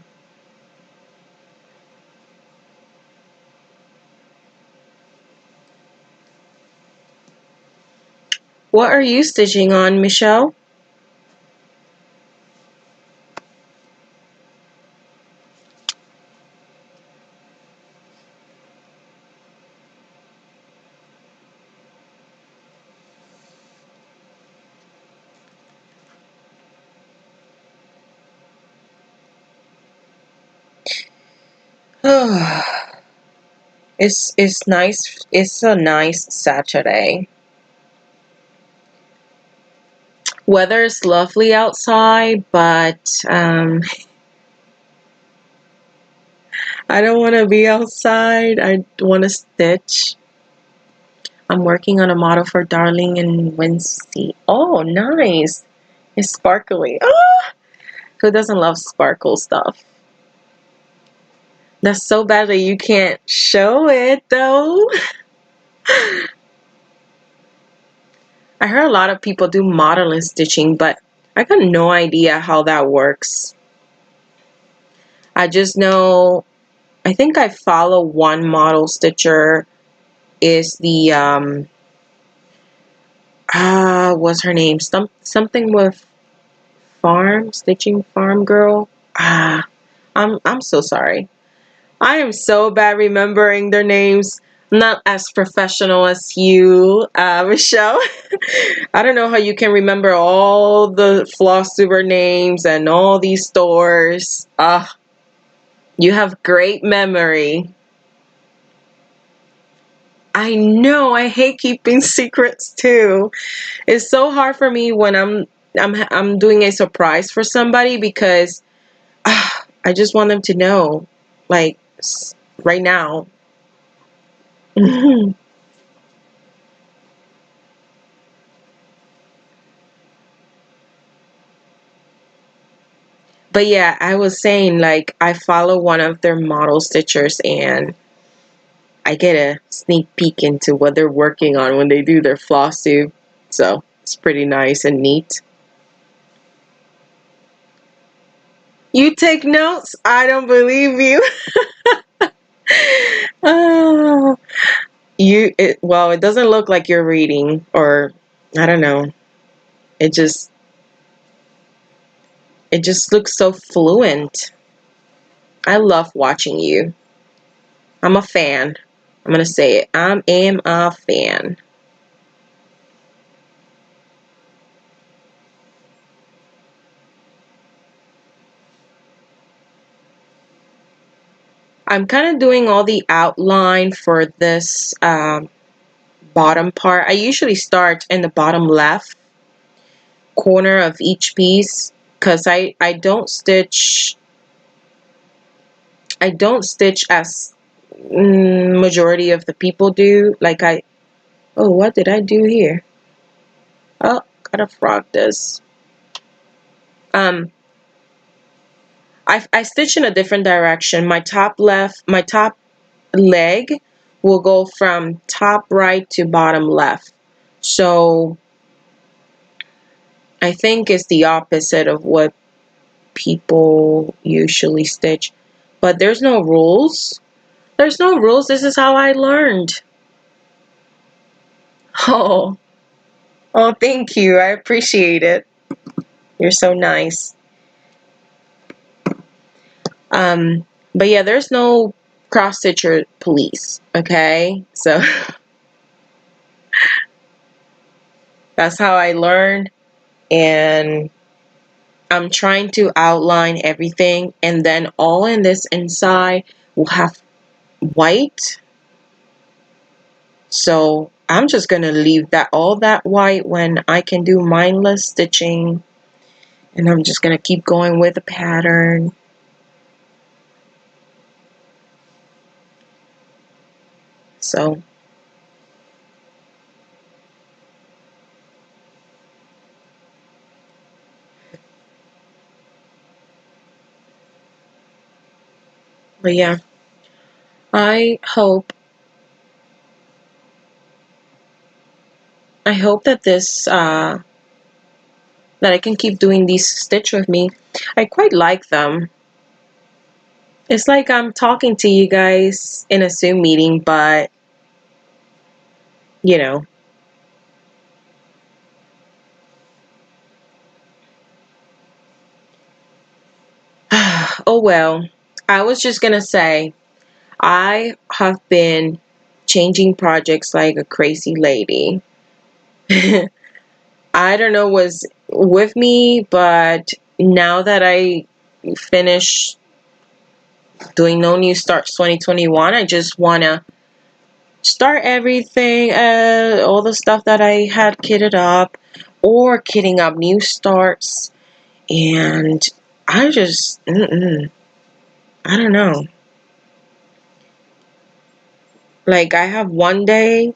What are you stitching on, Michelle? It's nice. It's a nice Saturday. Weather is lovely outside, but I don't want to be outside. I want to stitch. I'm working on a model for Darling and Wednesday. Oh, nice. It's sparkly. Ah! Who doesn't love sparkle stuff? That's so bad that you can't show it, though. I heard a lot of people do modeling stitching, but I got no idea how that works. I just know, I think I follow one model stitcher. Is the what's her name? Something with farm, stitching farm girl. I'm so sorry. I am so bad remembering their names. I'm not as professional as you, Michelle. I don't know how you can remember all the floss tuber names and all these stores. You have great memory. I know. I hate keeping secrets too. It's so hard for me when I'm doing a surprise for somebody because I just want them to know, like right now. But yeah, I was saying, like, I follow one of their model stitchers and I get a sneak peek into what they're working on when they do their floss tube. So it's pretty nice and neat. You take notes? I don't believe you. Oh, well, it doesn't look like you're reading, or I don't know. It just it just looks so fluent. I love watching you. I'm a fan. I'm gonna say it. I am a fan. I'm kind of doing all the outline for this bottom part. I usually start in the bottom left corner of each piece because I don't stitch as majority of the people do. Like oh, what did I do here? Oh, gotta frog this. I stitch in a different direction. My top leg will go from top right to bottom left. So I think it's the opposite of what people usually stitch. But there's no rules. There's no rules. This is how I learned. Oh, oh, thank you. I appreciate it. You're so nice. But yeah, there's no cross stitcher police. Okay, so that's how I learned, and I'm trying to outline everything, and then all in this inside will have white. So I'm just gonna leave that all that white when I can do mindless stitching, and I'm just gonna keep going with the pattern. So But yeah, I hope that this that I can keep doing these stitch with me. I quite like them. It's like I'm talking to you guys in a Zoom meeting, but you know. Oh well. I was just gonna say, I have been changing projects like a crazy lady. I don't know what's with me, but now that I finish doing No New Starts 2021, I just wanna start everything, all the stuff that I had kitted up, or kitting up new starts, and I just, I don't know. Like, I have one day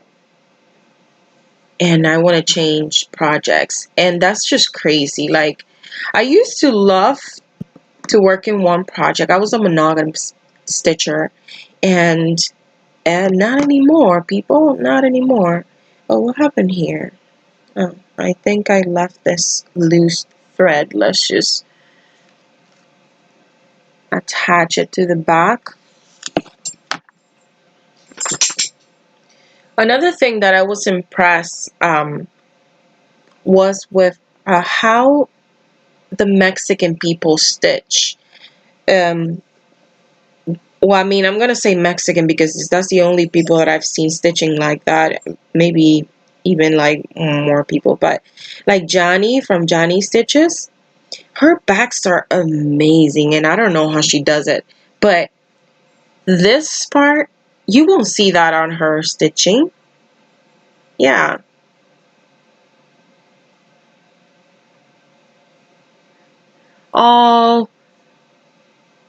and I want to change projects, and that's just crazy. Like, I used to love to work in one project. I was a monogamous stitcher, and not anymore, people, not anymore. Oh, what happened here? Oh, I think I left this loose thread. Let's just attach it to the back. Another thing that I was impressed was with how the Mexican people stitch. Um, well, I mean, I'm gonna say Mexican because that's the only people that I've seen stitching like that. Maybe even like more people, but like Johnny from Johnny Stitches, her backs are amazing, and I don't know how she does it, but this part, you won't see that on her stitching. Yeah. Oh,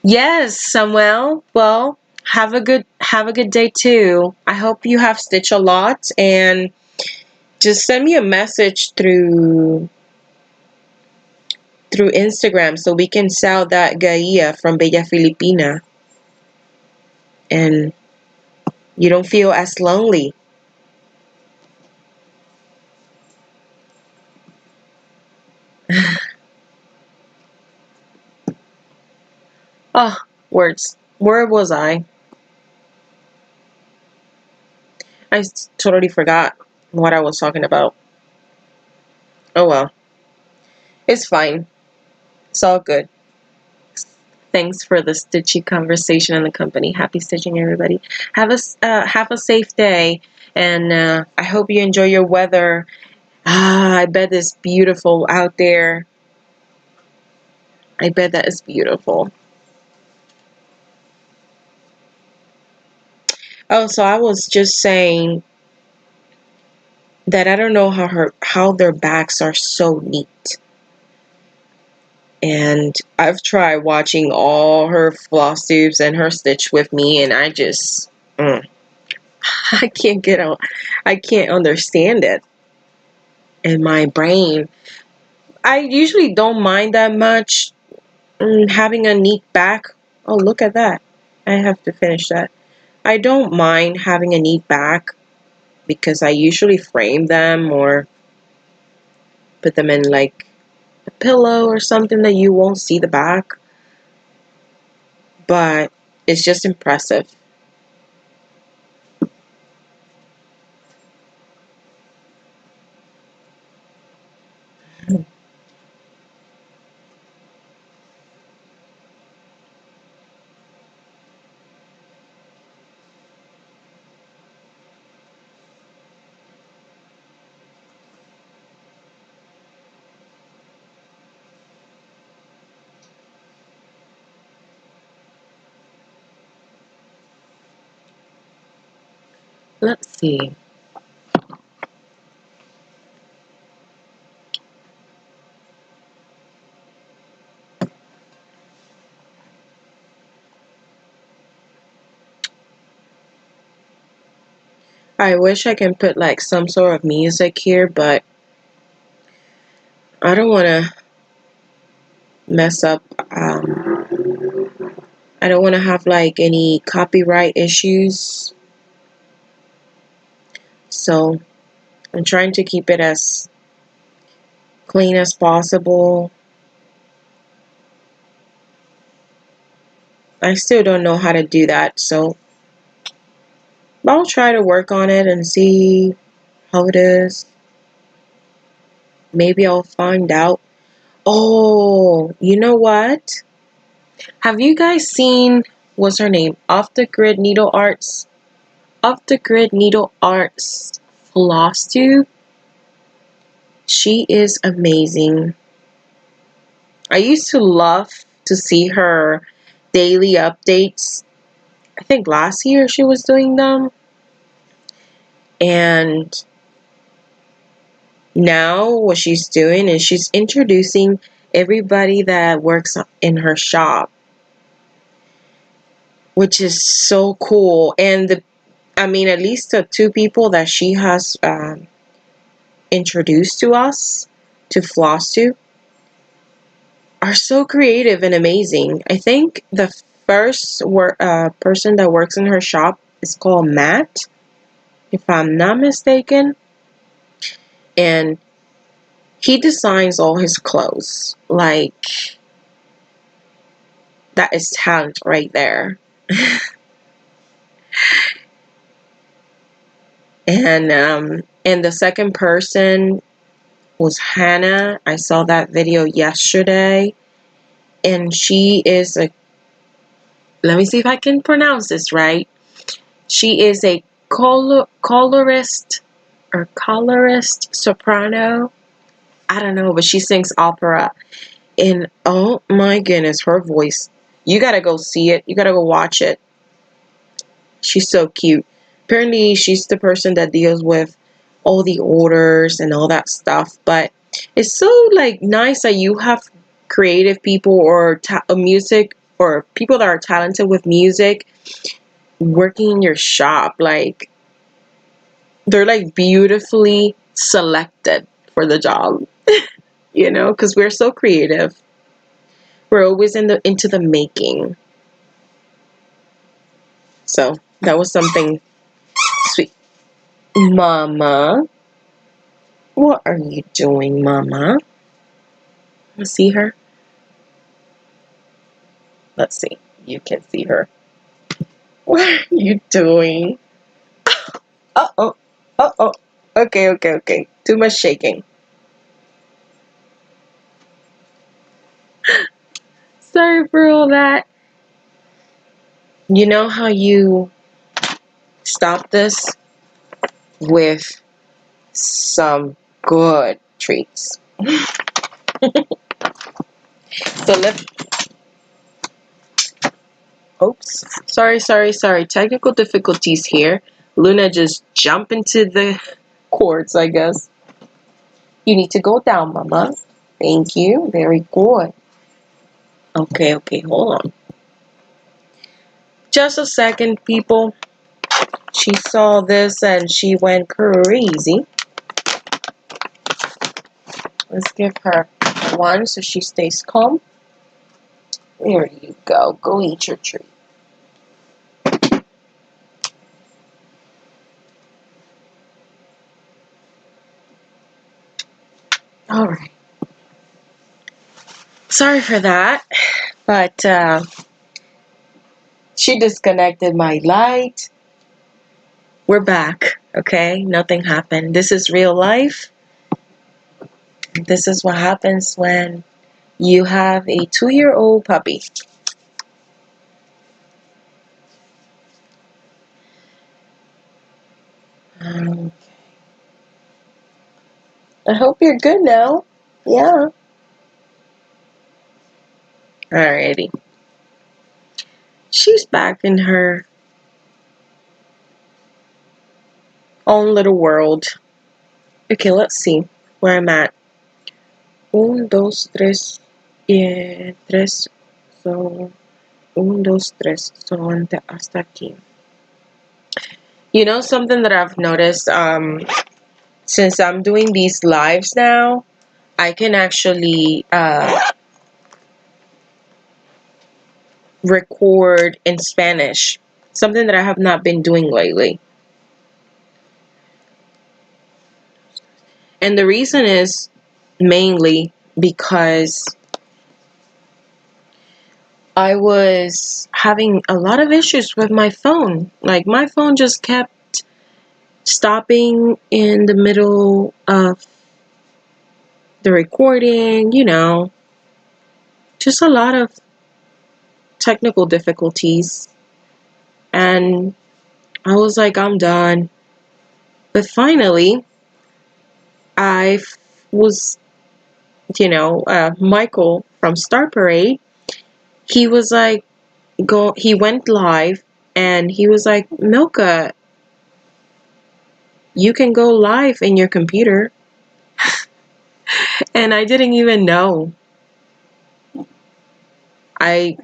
yes, Samuel. Well, have a good day too. I hope you have stitched a lot, and just send me a message through Instagram so we can sell that Gaia from Bella Filipina and you don't feel as lonely. Oh, words. Where was I? Totally forgot what I was talking about. Oh well. It's fine. It's all good. Thanks for the stitchy conversation and the company. Happy stitching, everybody. Have a safe day, and I hope you enjoy your weather. I bet it's beautiful out there. I bet that is beautiful. Oh, so I was just saying that I don't know how their backs are so neat. And I've tried watching all her floss tubes and her stitch with me, and I just I can't get out. I can't understand it in my brain. I usually don't mind that much having a neat back. Oh, look at that. I have to finish that. I don't mind having a neat back because I usually frame them or put them in like a pillow or something that you won't see the back. But it's just impressive. Let's see. I wish I can put like some sort of music here, but I don't want to mess up I don't want to have like any copyright issues. So I'm trying to keep it as clean as possible. I still don't know how to do that, so I'll try to work on it and see how it is. Maybe I'll find out. Oh, you know what? Have you guys seen, what's her name? Off the Grid Needle Arts? Off the Grid Needle Arts floss tube. She is amazing. I used to love to see her daily updates. I think last year she was doing them. And now what she's doing is she's introducing everybody that works in her shop, which is so cool. And I mean, at least the two people that she has introduced to us to floss to are so creative and amazing. I think the first person that works in her shop is called Matt, if I'm not mistaken, and he designs all his clothes. Like, that is talent right there. And the second person was Hannah. I saw that video yesterday, and she is a, let me see if I can pronounce this right. She is a colorist or colorist soprano. I don't know, but she sings opera. And oh my goodness, her voice. You gotta go see it. You gotta go watch it. She's so cute. Apparently, she's the person that deals with all the orders and all that stuff. But it's so like nice that you have creative people or music or people that are talented with music working in your shop. Like, they're like beautifully selected for the job, you know, because we're so creative. We're always into the making. So that was something sweet. Mama, what are you doing, Mama? Let's see her. Let's see. You can see her. What are you doing? Uh-oh. Uh-oh. Okay. Too much shaking. Sorry for all that. You know how you stop this? With some good treats. So let's, oops, sorry, technical difficulties here. Luna just jumped into the cords, I guess. You need to go down, Mama. Thank you, very good. Okay, hold on. Just a second, people. She saw this and she went crazy. Let's give her one so she stays calm. There you go. Go eat your treat. All right. Sorry for that, but she disconnected my light. We're back, okay? Nothing happened. This is real life. This is what happens when you have a 2-year-old puppy. I hope you're good now. Yeah. Alrighty. She's back in her own little world. Okay, let's see where I'm at. 1, 2, 3, 3, so 1, 2, 3, so hasta aquí. You know something that I've noticed, since I'm doing these lives now, I can actually record in Spanish, something that I have not been doing lately. And the reason is mainly because I was having a lot of issues with my phone. Like, my phone just kept stopping in the middle of the recording, you know, just a lot of technical difficulties. And I was like, I'm done. But finally, I was, you know, Michael from Star Parade, he was like, he went live and he was like, Milka, you can go live in your computer. And I didn't even know. I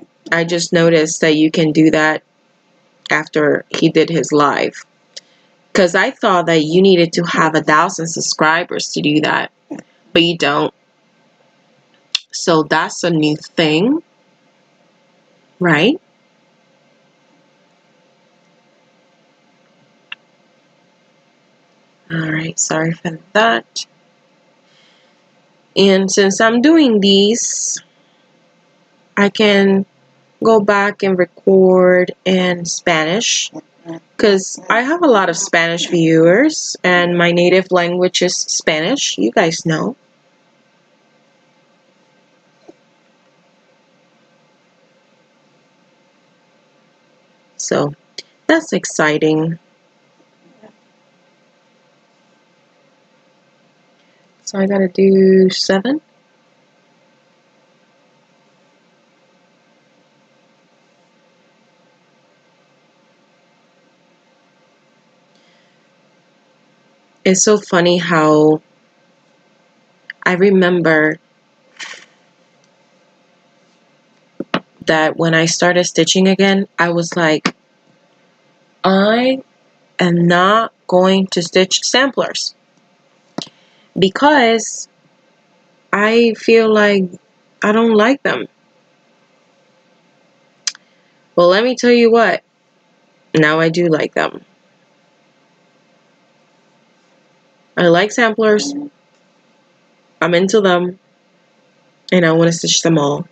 just noticed that you can do that after he did his live. Because I thought that you needed to have 1,000 subscribers to do that. But you don't. So that's a new thing. Right? Alright, sorry for that. And since I'm doing these, I can go back and record in Spanish. Because I have a lot of Spanish viewers, and my native language is Spanish. You guys know. So that's exciting. So I gotta do 7. It's so funny how I remember that when I started stitching again, I was like, I am not going to stitch samplers because I feel like I don't like them. Well, let me tell you what, now I do like them. I like samplers, I'm into them, and I want to stitch them all.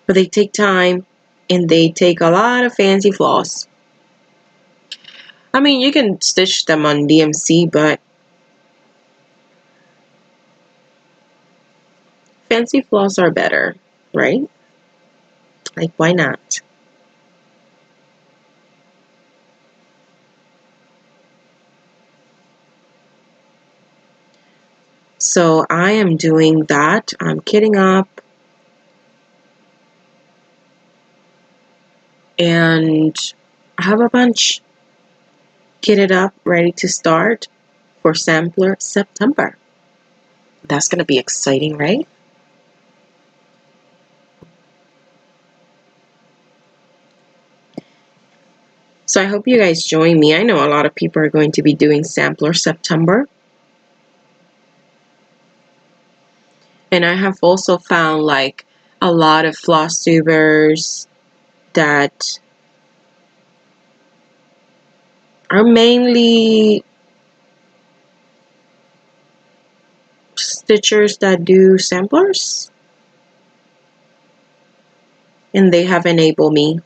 But they take time, and they take a lot of fancy floss. I mean, you can stitch them on DMC, but fancy floss are better, right? Like, why not? So I am doing that. I'm kitting up. And I have a bunch kitted up, ready to start for Sampler September. That's going to be exciting, right? So I hope you guys join me. I know a lot of people are going to be doing Sampler September. And I have also found like a lot of floss tubers that are mainly stitchers that do samplers. And they have enabled me.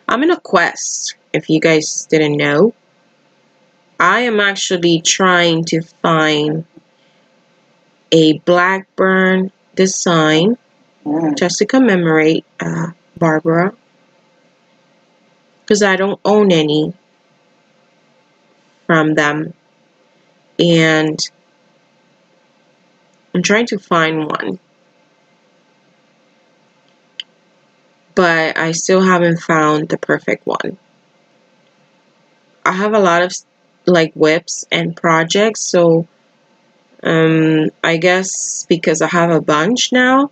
I'm in a quest, if you guys didn't know. I am actually trying to find a Blackburn design just to commemorate Barbara, because I don't own any from them, and I'm trying to find one, but I still haven't found the perfect one. I have a lot of like whips and projects, so I guess because I have a bunch now,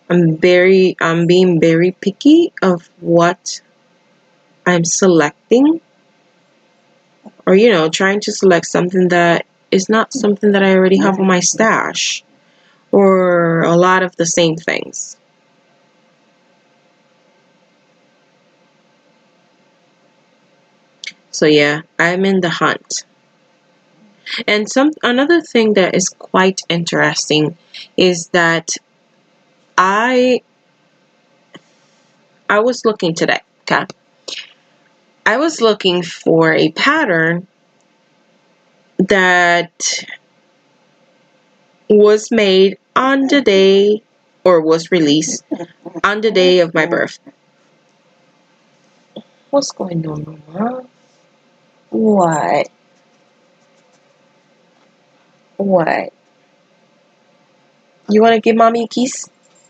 I'm being very picky of what I'm selecting, or you know, trying to select something that is not something that I already have on my stash, or a lot of the same things. So yeah, I'm in the hunt. And another thing that is quite interesting is that I was looking today, okay? I was looking for a pattern that was made on the day, or was released on the day of my birth. What's going on, Mama? What? What? You want to give Mommy a kiss?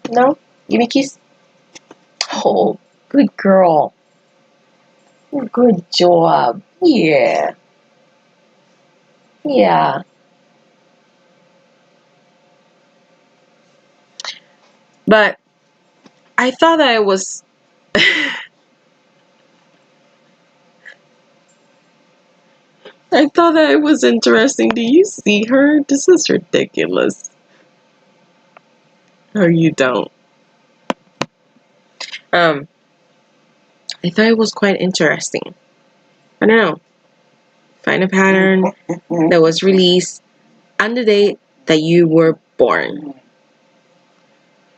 No? Give me a kiss? Oh, good girl. Good job. Yeah. Yeah. But I thought that it was I thought that it was interesting. Do you see her? This is ridiculous. Or you don't. I thought it was quite interesting. I don't know. Find a pattern that was released on the day that you were born.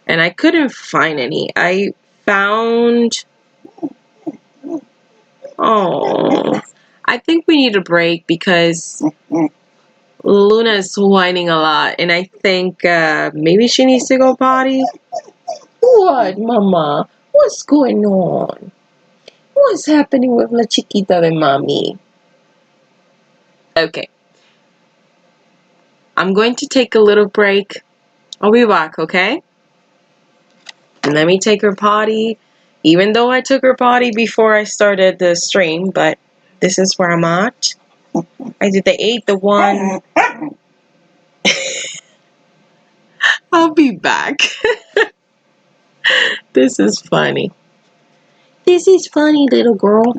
And I couldn't find any. I found... Oh, I think we need a break because Luna is whining a lot. And I think maybe she needs to go potty. What, Mama? What's going on? What's happening with La Chiquita de Mami? Okay. I'm going to take a little break. I'll be back, okay? And let me take her potty. Even though I took her potty before I started the stream, but this is where I'm at. I did the 8, the 1. I'll be back. This is funny. This is funny, little girl.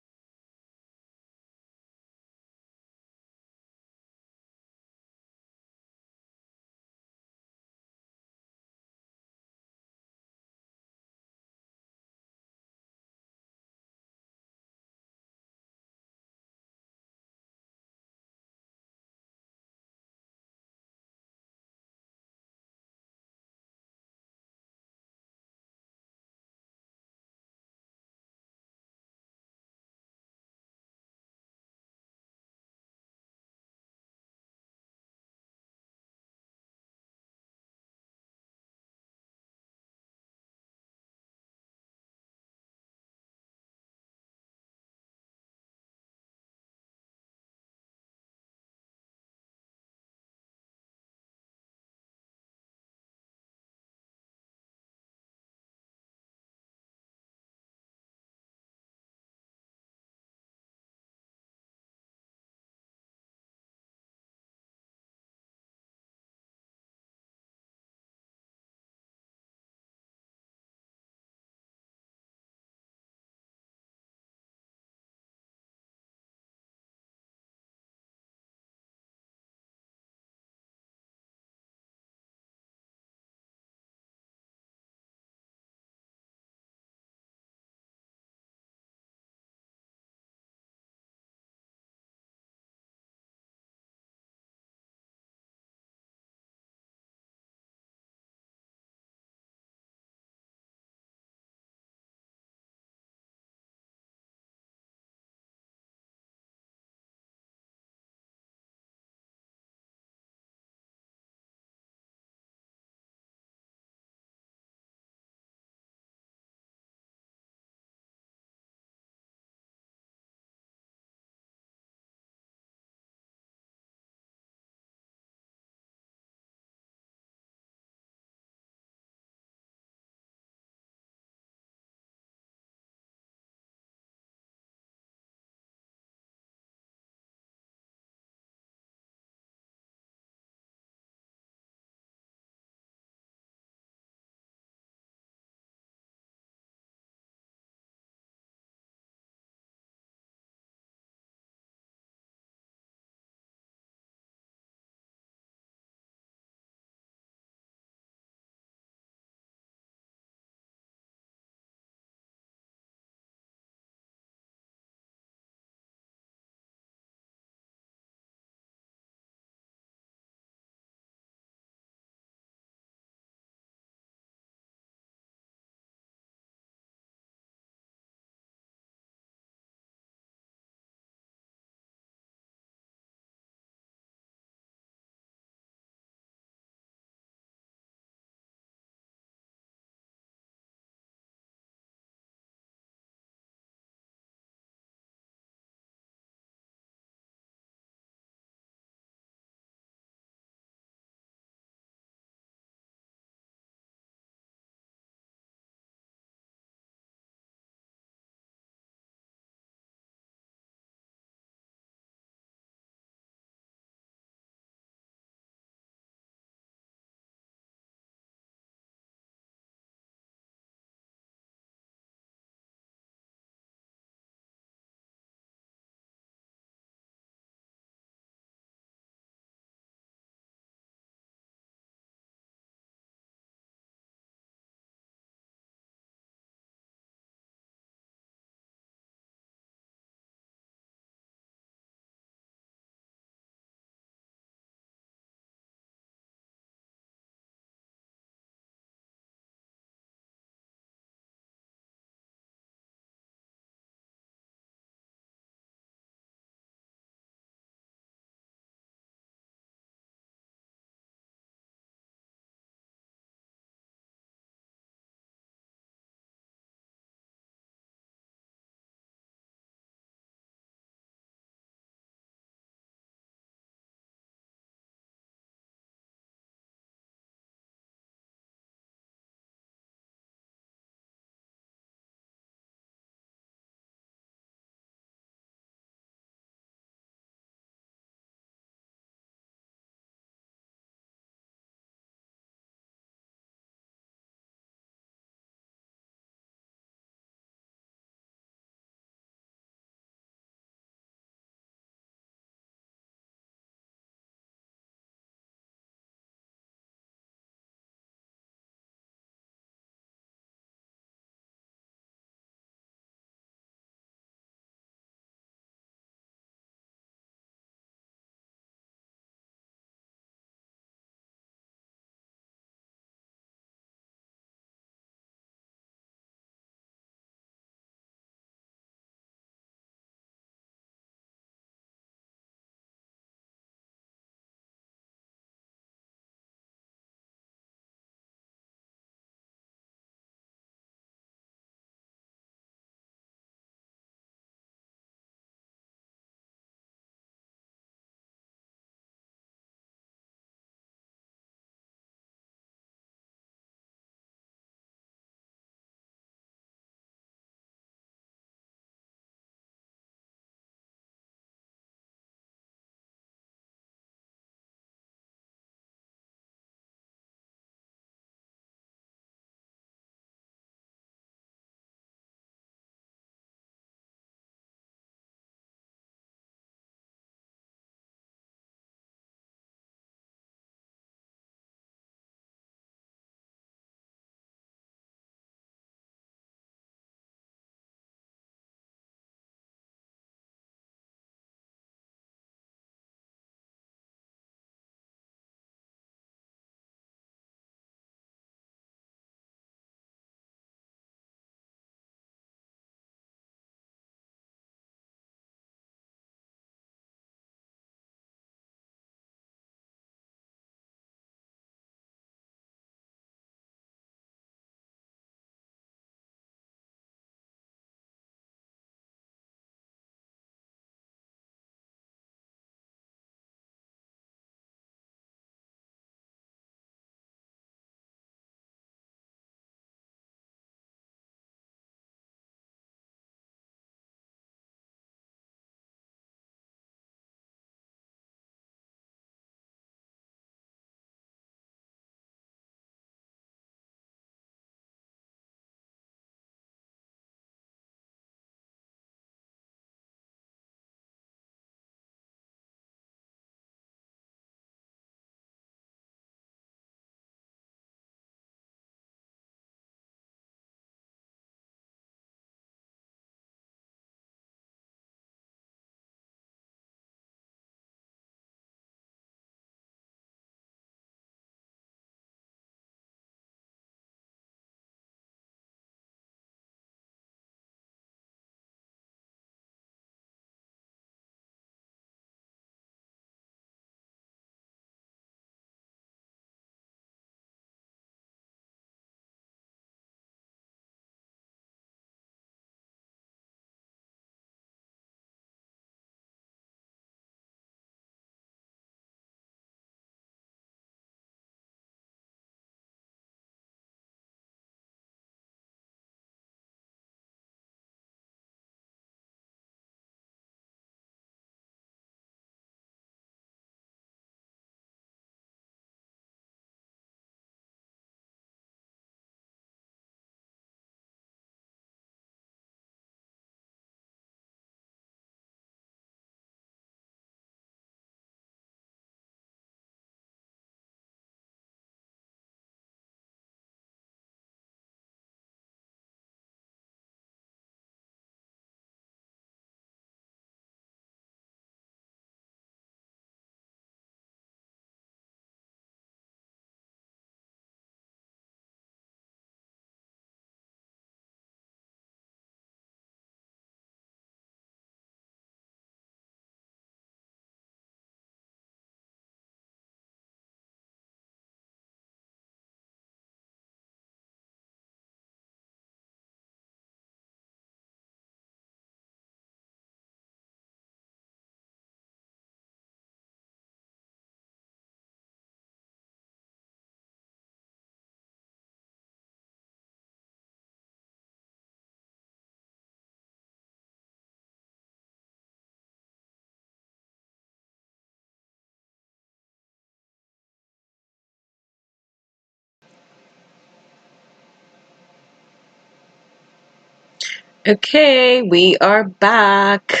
Okay, we are back.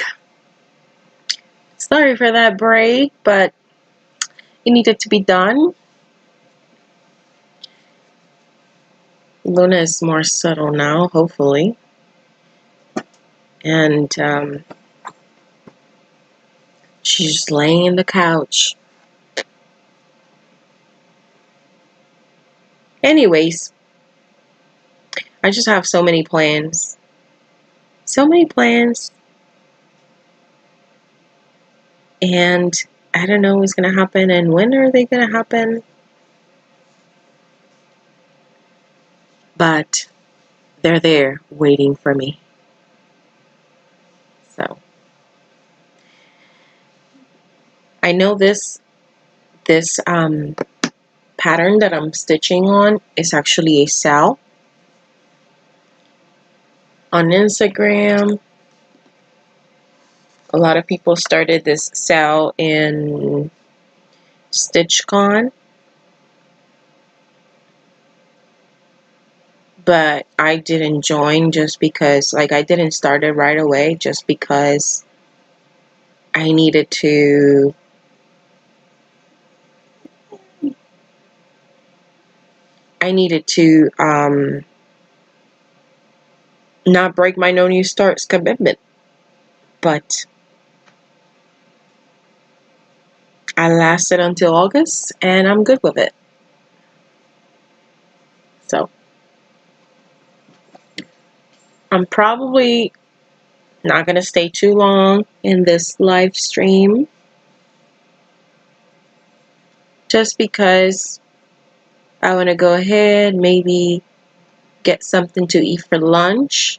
Sorry for that break, but it needed to be done. Luna is more subtle now, hopefully. And she's just laying in the couch. Anyways, I just have so many plans. So many plans. And I don't know what's going to happen and when are they going to happen. But they're there waiting for me. So I know this pattern that I'm stitching on is actually a cell. On Instagram, a lot of people started this cell in StitchCon, but I didn't join just because, like, I didn't start it right away just because I needed to not break my no new starts commitment. But I lasted until August and I'm good with it. So I'm probably not gonna stay too long in this live stream just because I want to go ahead, maybe get something to eat for lunch.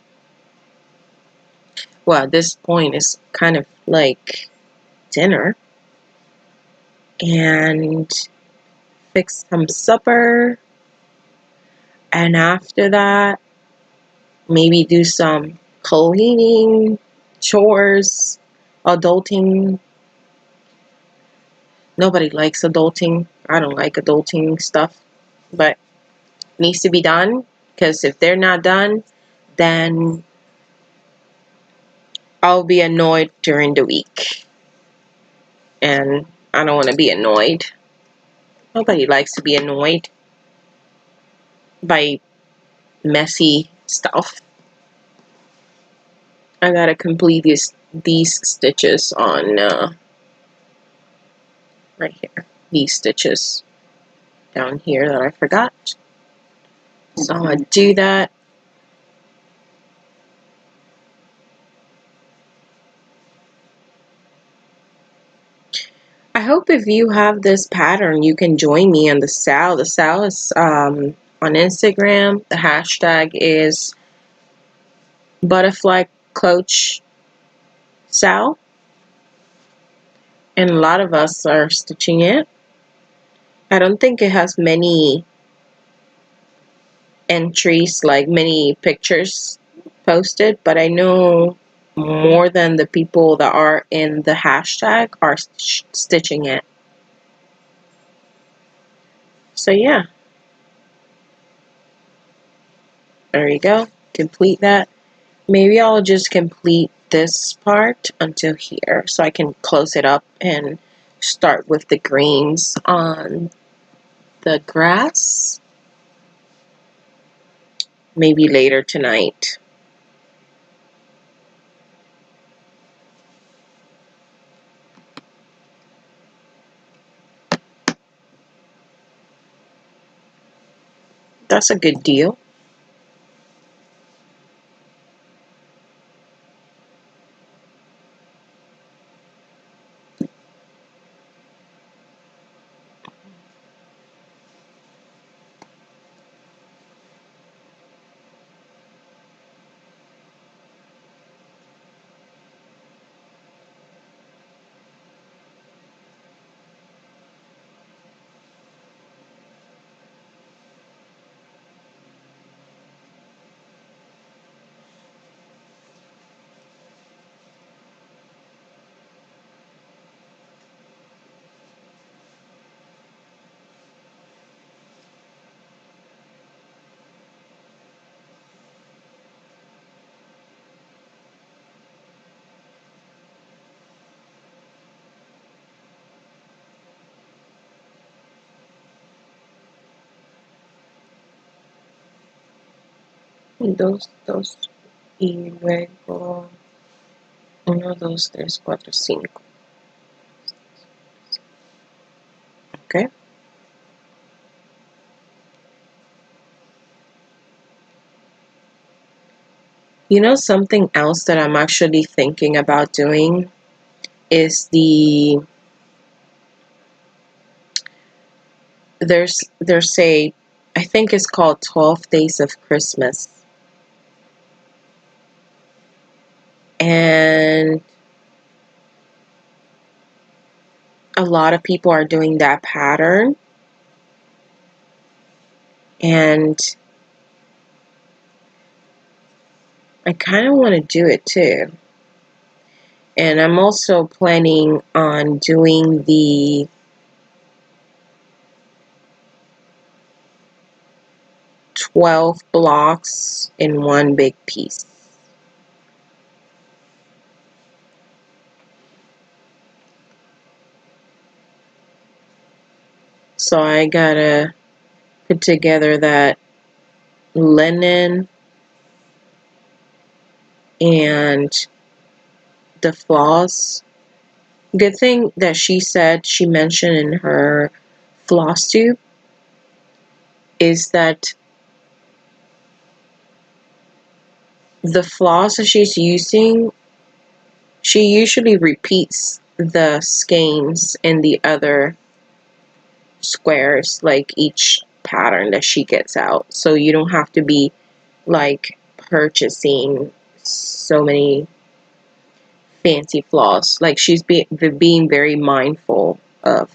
Well, at this point it's kind of like dinner, and fix some supper, and after that maybe do some cleaning, chores, adulting. Nobody likes adulting. I don't like adulting stuff, but it needs to be done, because if they're not done, then I'll be annoyed during the week, and I don't want to be annoyed. Nobody likes to be annoyed by messy stuff. I gotta complete these stitches on right here. These stitches down here that I forgot. So I'm gonna do that. I hope if you have this pattern, you can join me on the SAL. The SAL is on Instagram. The hashtag is butterfly CLOCHE SAL. And a lot of us are stitching it. I don't think it has many entries, like many pictures posted, but I know more than the people that are in the hashtag are stitching it. So yeah, there you go. Complete that. Maybe I'll just complete this part until here so I can close it up and start with the greens on the grass. Maybe later tonight. That's a good deal. Dos, y luego 1, 2, 3, 4, 5. Okay. You know, something else that I'm actually thinking about doing is there's a, I think it's called 12 Days of Christmas. And a lot of people are doing that pattern. And I kind of want to do it too. And I'm also planning on doing the 12 blocks in one big piece. So I gotta put together that linen and the floss. Good thing that she mentioned in her floss tube is that the floss that she's using, she usually repeats the skeins in the other squares, like each pattern that she gets out. So you don't have to be like purchasing so many fancy floss. Like she's being very mindful of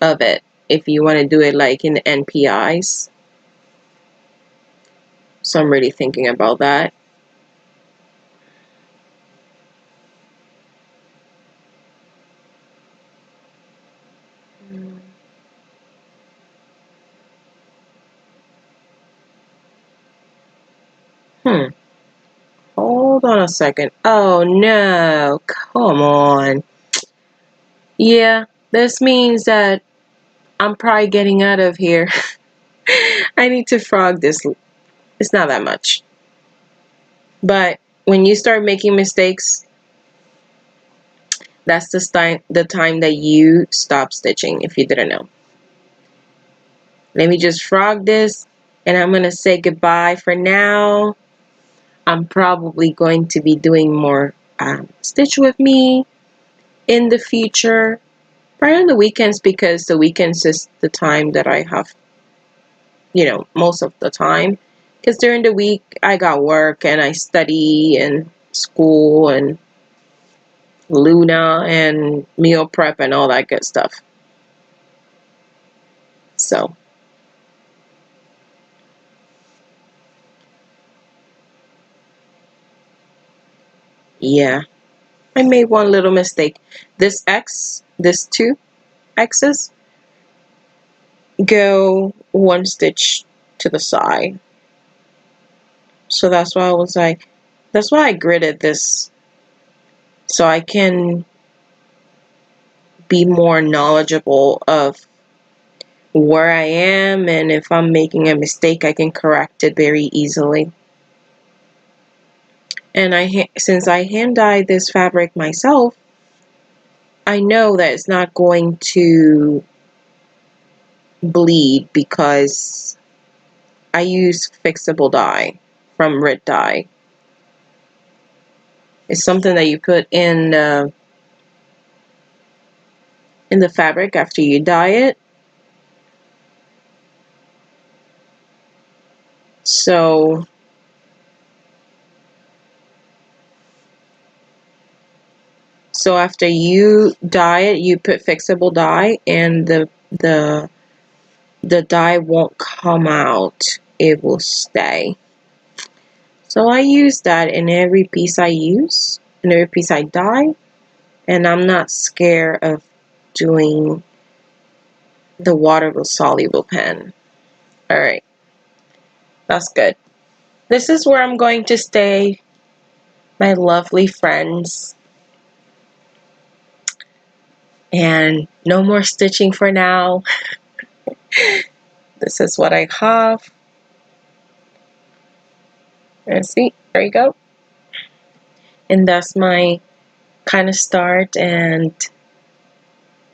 it. If you want to do it like in the NPIs. So I'm really thinking about that. Hold on a second. Oh no, come on. Yeah, this means that I'm probably getting out of here. I need to frog this. It's not that much. But when you start making mistakes, that's the time that you stop stitching, if you didn't know. Let me just frog this, and I'm going to say goodbye for now. I'm probably going to be doing more Stitch with Me in the future, right on the weekends, because the weekends is the time that I have, most of the time. Because during the week, I got work and I study and school and Luna and meal prep and all that good stuff. So, yeah. I made one little mistake. This two X's, go one stitch to the side. So that's why that's why I gridded this, so I can be more knowledgeable of where I am, and if I'm making a mistake, I can correct it very easily. And since I hand dyed this fabric myself, I know that it's not going to bleed because I use fixable dye from Rit Dye. It's something that you put in the fabric after you dye it. So after you dye it, you put fixable dye, and the dye won't come out. It will stay. So I use that in every piece I use, in every piece I dye, and I'm not scared of doing the water soluble pen. Alright, that's good. This is where I'm going to stay, my lovely friends. And no more stitching for now. This is what I have. And see, there you go. And that's my kind of start, and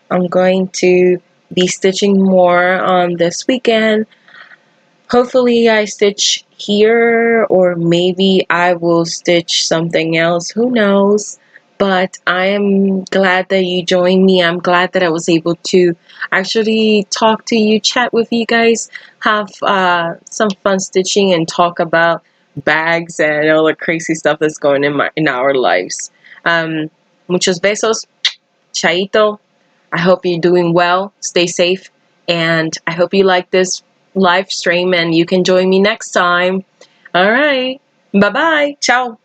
I'm going to be stitching more on this weekend. Hopefully I stitch here, or maybe I will stitch something else, who knows. But I am glad that you joined me. I'm glad that I was able to actually talk to you, chat with you guys, have some fun stitching, and talk about bags and all the crazy stuff that's going in our lives. Muchos besos, chaito. I hope you're doing well. Stay safe. And I hope you like this live stream and you can join me next time. All right. Bye-bye. Ciao.